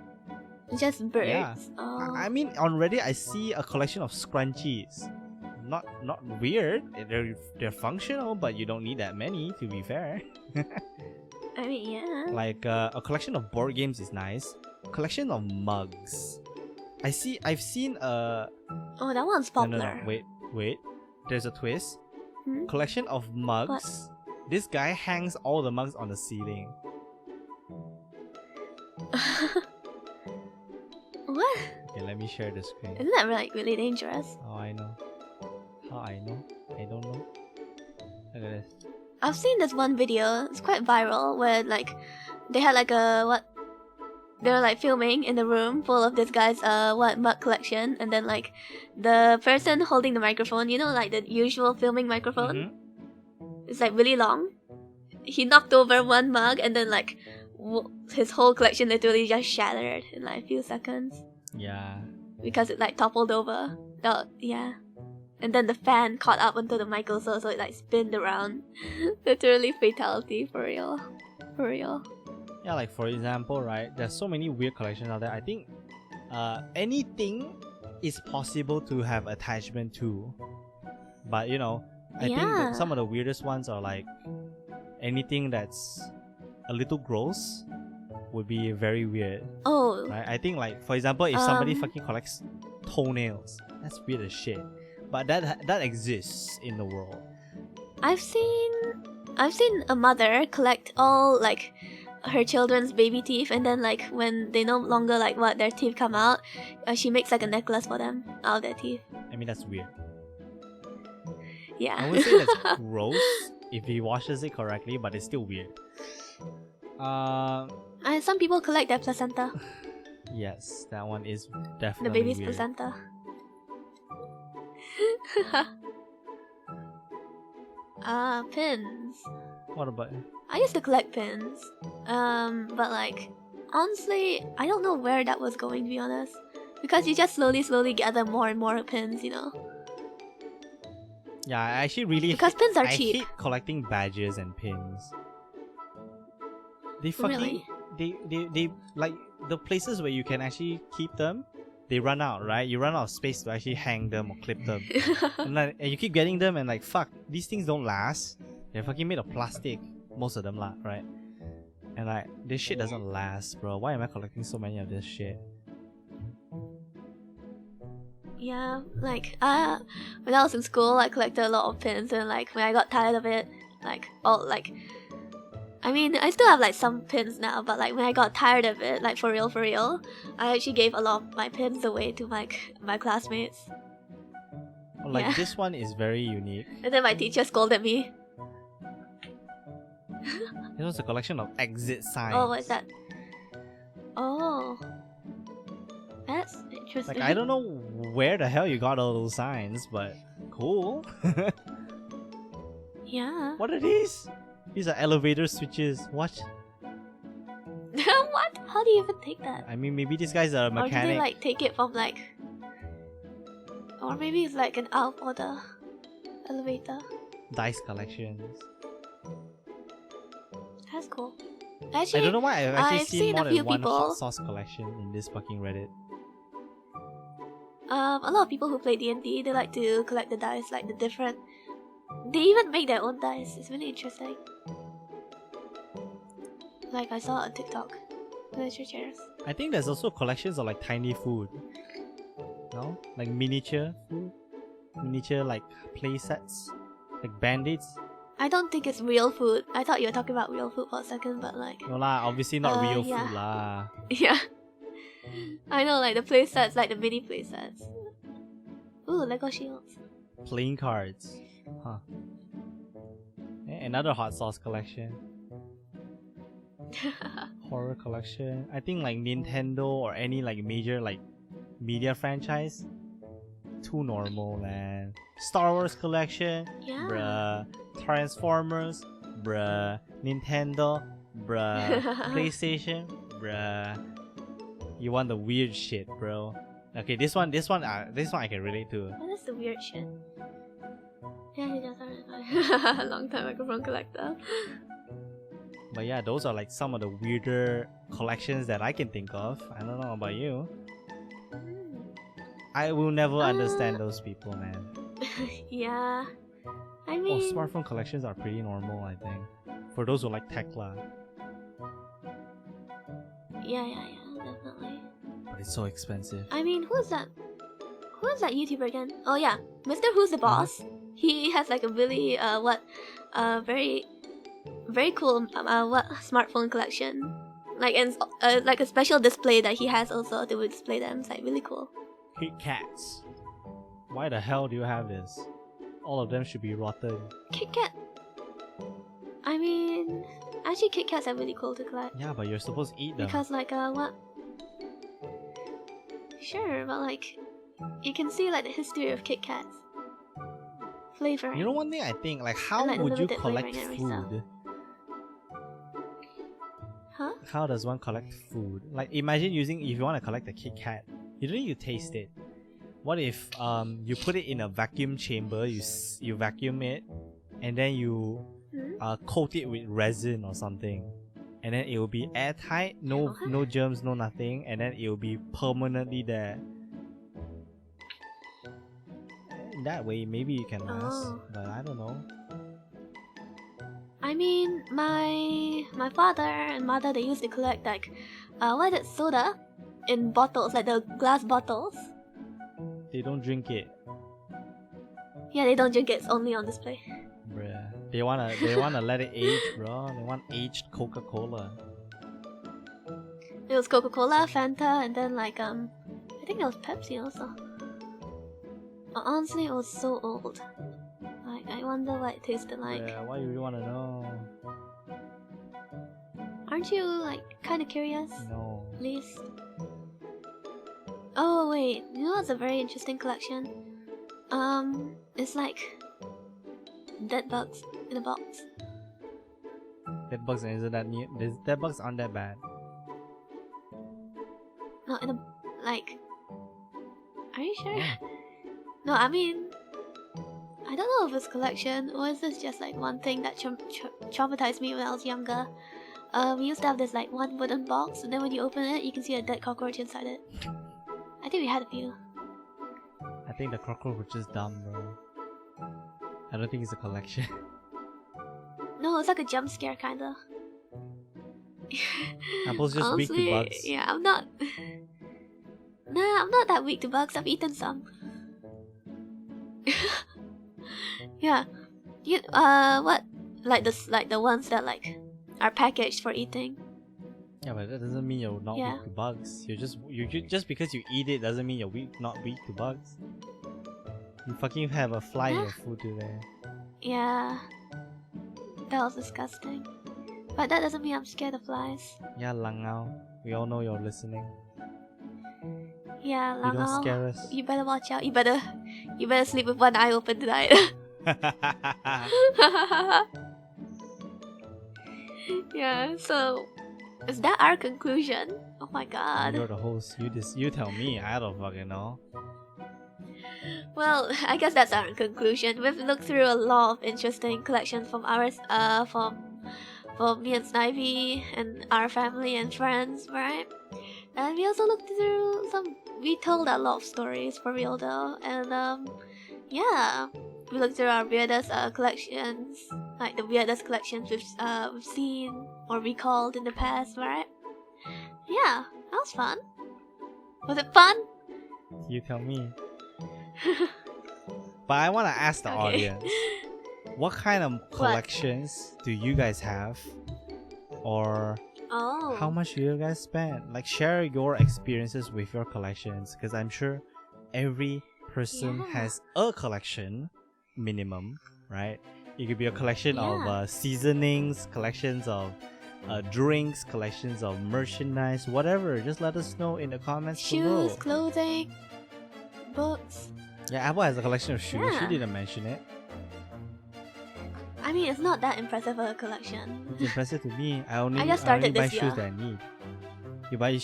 Just birds. Yeah. Oh. I mean, on Reddit, I see a collection of scrunchies. Not weird. They're functional, but you don't need that many. To be fair. I mean, yeah. Like a collection of board games is nice. Collection of mugs. I've seen Oh, that one's popular. No. Wait. There's a twist. Hmm? Collection of mugs. What? This guy hangs all the mugs on the ceiling. What? Okay, let me share the screen. Isn't that like really dangerous? Oh, I know. How I know? I don't know. Look at this. I've seen this one video. It's quite viral where like they had like a they're like filming in the room full of this guy's mug collection, and then like the person holding the microphone, you know, like the usual filming microphone, it's like really long. He knocked over one mug, and then like his whole collection literally just shattered in like a few seconds. Yeah. Because it like toppled over. Oh, yeah. And then the fan caught up onto the mic also, so it like spinned around. Literally fatality, for real. For real. Yeah, like for example, right, there's so many weird collections out there. I think anything is possible to have attachment to. But you know, I think that some of the weirdest ones are like anything that's a little gross would be very weird. Oh. Right? I think like for example, if somebody fucking collects toenails, that's weird as shit. But that exists in the world. I've seen a mother collect all like her children's baby teeth, and then like when they no longer like what their teeth come out, she makes like a necklace for them out of their teeth. I mean, that's weird. Yeah. I would say that's gross if he washes it correctly, but it's still weird. And some people collect their placenta. Yes, that one is definitely the baby's weird. placenta. Pins. What about? I used to collect pins. But like, honestly, I don't know where that was going, to be honest. Because you just slowly gather more and more pins, you know. Yeah, I actually really because pins are I cheap. hate collecting badges and pins. They fucking they like the places where you can actually keep them, they run out, right? You run out of space to actually hang them or clip them. and you keep getting them, and like fuck, these things don't last. They're fucking made of plastic, most of them lah, right? And like this shit doesn't last, bro. Why am I collecting so many of this shit? Yeah, like when I was in school, I collected a lot of pins, and like when I got tired of it, like I mean, I still have like some pins now, but like when I got tired of it, like for real, I actually gave a lot of my pins away to my classmates. Like this one is very unique. And then my teacher scolded me. It was a collection of exit signs. Oh, what's that? Oh, that's interesting. Like I don't know where the hell you got all those signs, but cool. Yeah. What are these? These are elevator switches. What? What? How do you even take that? I mean, maybe these guys are a mechanic. Or do they like take it from like... Or maybe it's like an out or the elevator. Dice collections. That's cool. Actually, I don't know why I've actually seen more a few than one people... hot sauce collection in this fucking Reddit. A lot of people who play D&D, they like to collect the dice, like the different... They even make their own dice. It's really interesting. Like I saw on TikTok. Miniature chairs. I think there's also collections of like tiny food. No? Like miniature food? Miniature like play sets? Like band-aids? I don't think it's real food. I thought you were talking about real food for a second, but like... No lah, obviously not real yeah. food lah. Yeah. I know, like the play sets, like the mini play sets. Ooh, Lego shields. Playing cards. Huh. Another hot sauce collection. Horror collection. I think like Nintendo or any like major like media franchise. Too normal, man. Star Wars collection. Yeah. Bruh. Transformers. Bruh. Nintendo. Bruh. PlayStation. Bruh. You want the weird shit, bro. Okay, this one I can relate to. What is the weird shit? Yeah, he does. Long time microphone collector. But yeah, those are like some of the weirder collections that I can think of. I don't know about you. I will never understand those people, man. Yeah. I mean... smartphone collections are pretty normal, I think. For those who like tech lah. Yeah, definitely. But it's so expensive. I mean, who's that? Who's that YouTuber again? Oh yeah, Mr. Who's the Boss. He has like a really very cool smartphone collection. Like and like a special display that he has also to display them. It's like really cool. Kit Kats. Why the hell do you have this? All of them should be rotten. Kit Kat. I mean, actually Kit Kats are really cool to collect. Yeah, but you're supposed to eat them. Because like what? Sure, but like, you can see like the history of Kit Kats. Flavoring. You know, one thing I think, like, how like the would you limited collect flavoring and every stuff. food? Huh? How does one collect food? Like, imagine using, if you want to collect a Kit Kat, you don't need to taste it. What if you put it in a vacuum chamber, you vacuum it, and then you coat it with resin or something, and then it will be airtight, no germs, no nothing, and then it will be permanently there. In that way, maybe you can last, but I don't know. I mean, my father and mother, they used to collect like, what is it, soda in bottles, like the glass bottles. They don't drink it. Yeah, they don't drink it. It's only on display. Bruh. They wanna let it age, bro. They want aged Coca-Cola. It was Coca-Cola, Fanta, and then like I think it was Pepsi also. But honestly, it was so old. Like, I wonder what it tasted like. Yeah, why you wanna know? Aren't you like kind of curious? No. At least. Oh wait, you know what's a very interesting collection? It's like dead bugs in a box. Dead bugs isn't that new? Dead bugs aren't that bad. No, in a like. Are you sure? Yeah. No, I mean, I don't know if it's collection or is this just like one thing that traumatized me when I was younger. We used to have this like one wooden box, and then when you open it, you can see a dead cockroach inside it. I think we had a few. I think the cockroach was just dumb, bro. I don't think it's a collection. No, it's like a jump scare kinda. Apple's just honestly, weak to bugs. Yeah, I'm not. Nah, I'm not that weak to bugs. I've eaten some. Yeah. You what? Like the ones that like are packaged for eating. Yeah, but that doesn't mean you're not weak to bugs. You just because you eat it doesn't mean you're not weak to bugs. You fucking have a fly in your food today. Yeah. That was disgusting. But that doesn't mean I'm scared of flies. Yeah, lmao. We all know you're listening. Yeah, you don't lmao. scare us. You better watch out. You better sleep with one eye open tonight. Yeah, so is that our conclusion? Oh my god. You're the host. You tell me. I don't fucking know. Well, I guess that's our conclusion. We've looked through a lot of interesting collections from ours, from me and Snivy and our family and friends, right? And we also looked through we told a lot of stories for real though, and yeah, we looked through our weirdest collections, like the weirdest collections we've seen or recalled in the past, right? Yeah, that was fun. Was it fun? You tell me. But I want to ask the audience, what kind of collections do you guys have? Or how much do you guys spend? Like, share your experiences with your collections, because I'm sure every person has a collection minimum, right? It could be a collection of seasonings, collections of drinks, collections of merchandise, whatever. Just let us know in the comments below. Shoes, clothing, books. Yeah, Apple has a collection of shoes. She didn't mention it. I mean, it's not that impressive of a collection. It's impressive to me. I only just started buy this shoes year. that I need. You buy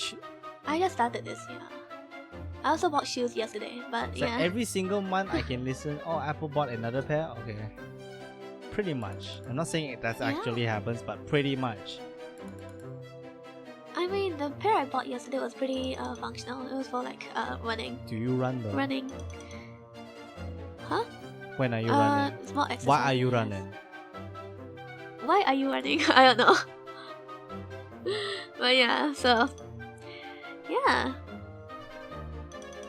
I just started this year. I also bought shoes yesterday, but so every single month I can listen, oh, Apple bought another pair? Okay. Pretty much. I'm not saying that actually happens, but pretty much. I mean, the pair I bought yesterday was pretty functional. It was for like running. Do you run though? Running. Huh? When are you running? Small exercise. Why are you running? Why are you running? I don't know. But yeah, so yeah.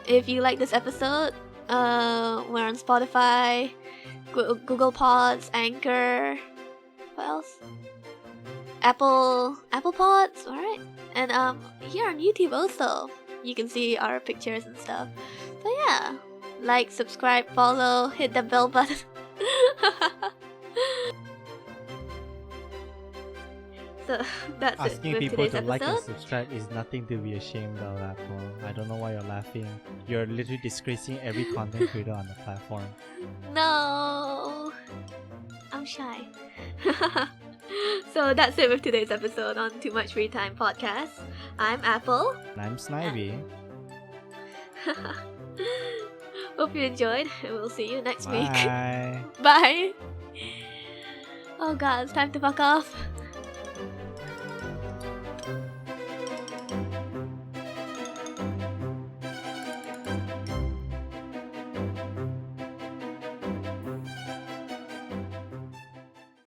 If you like this episode, we're on Spotify, Google Pods, Anchor, what else? Apple Pods, alright? And here on YouTube also, you can see our pictures and stuff. So yeah, like, subscribe, follow, hit the bell button. So that's Asking it with people today's to like and episode. subscribe is nothing to be ashamed of, Apple. I don't know why you're laughing. You're literally disgracing every content creator on the platform. No, I'm shy. So that's it with today's episode on Too Much Free Time podcast. I'm Apple. And I'm Snivy. Hope you enjoyed, and we'll see you next week. Bye. Bye. Oh god, it's time to fuck off.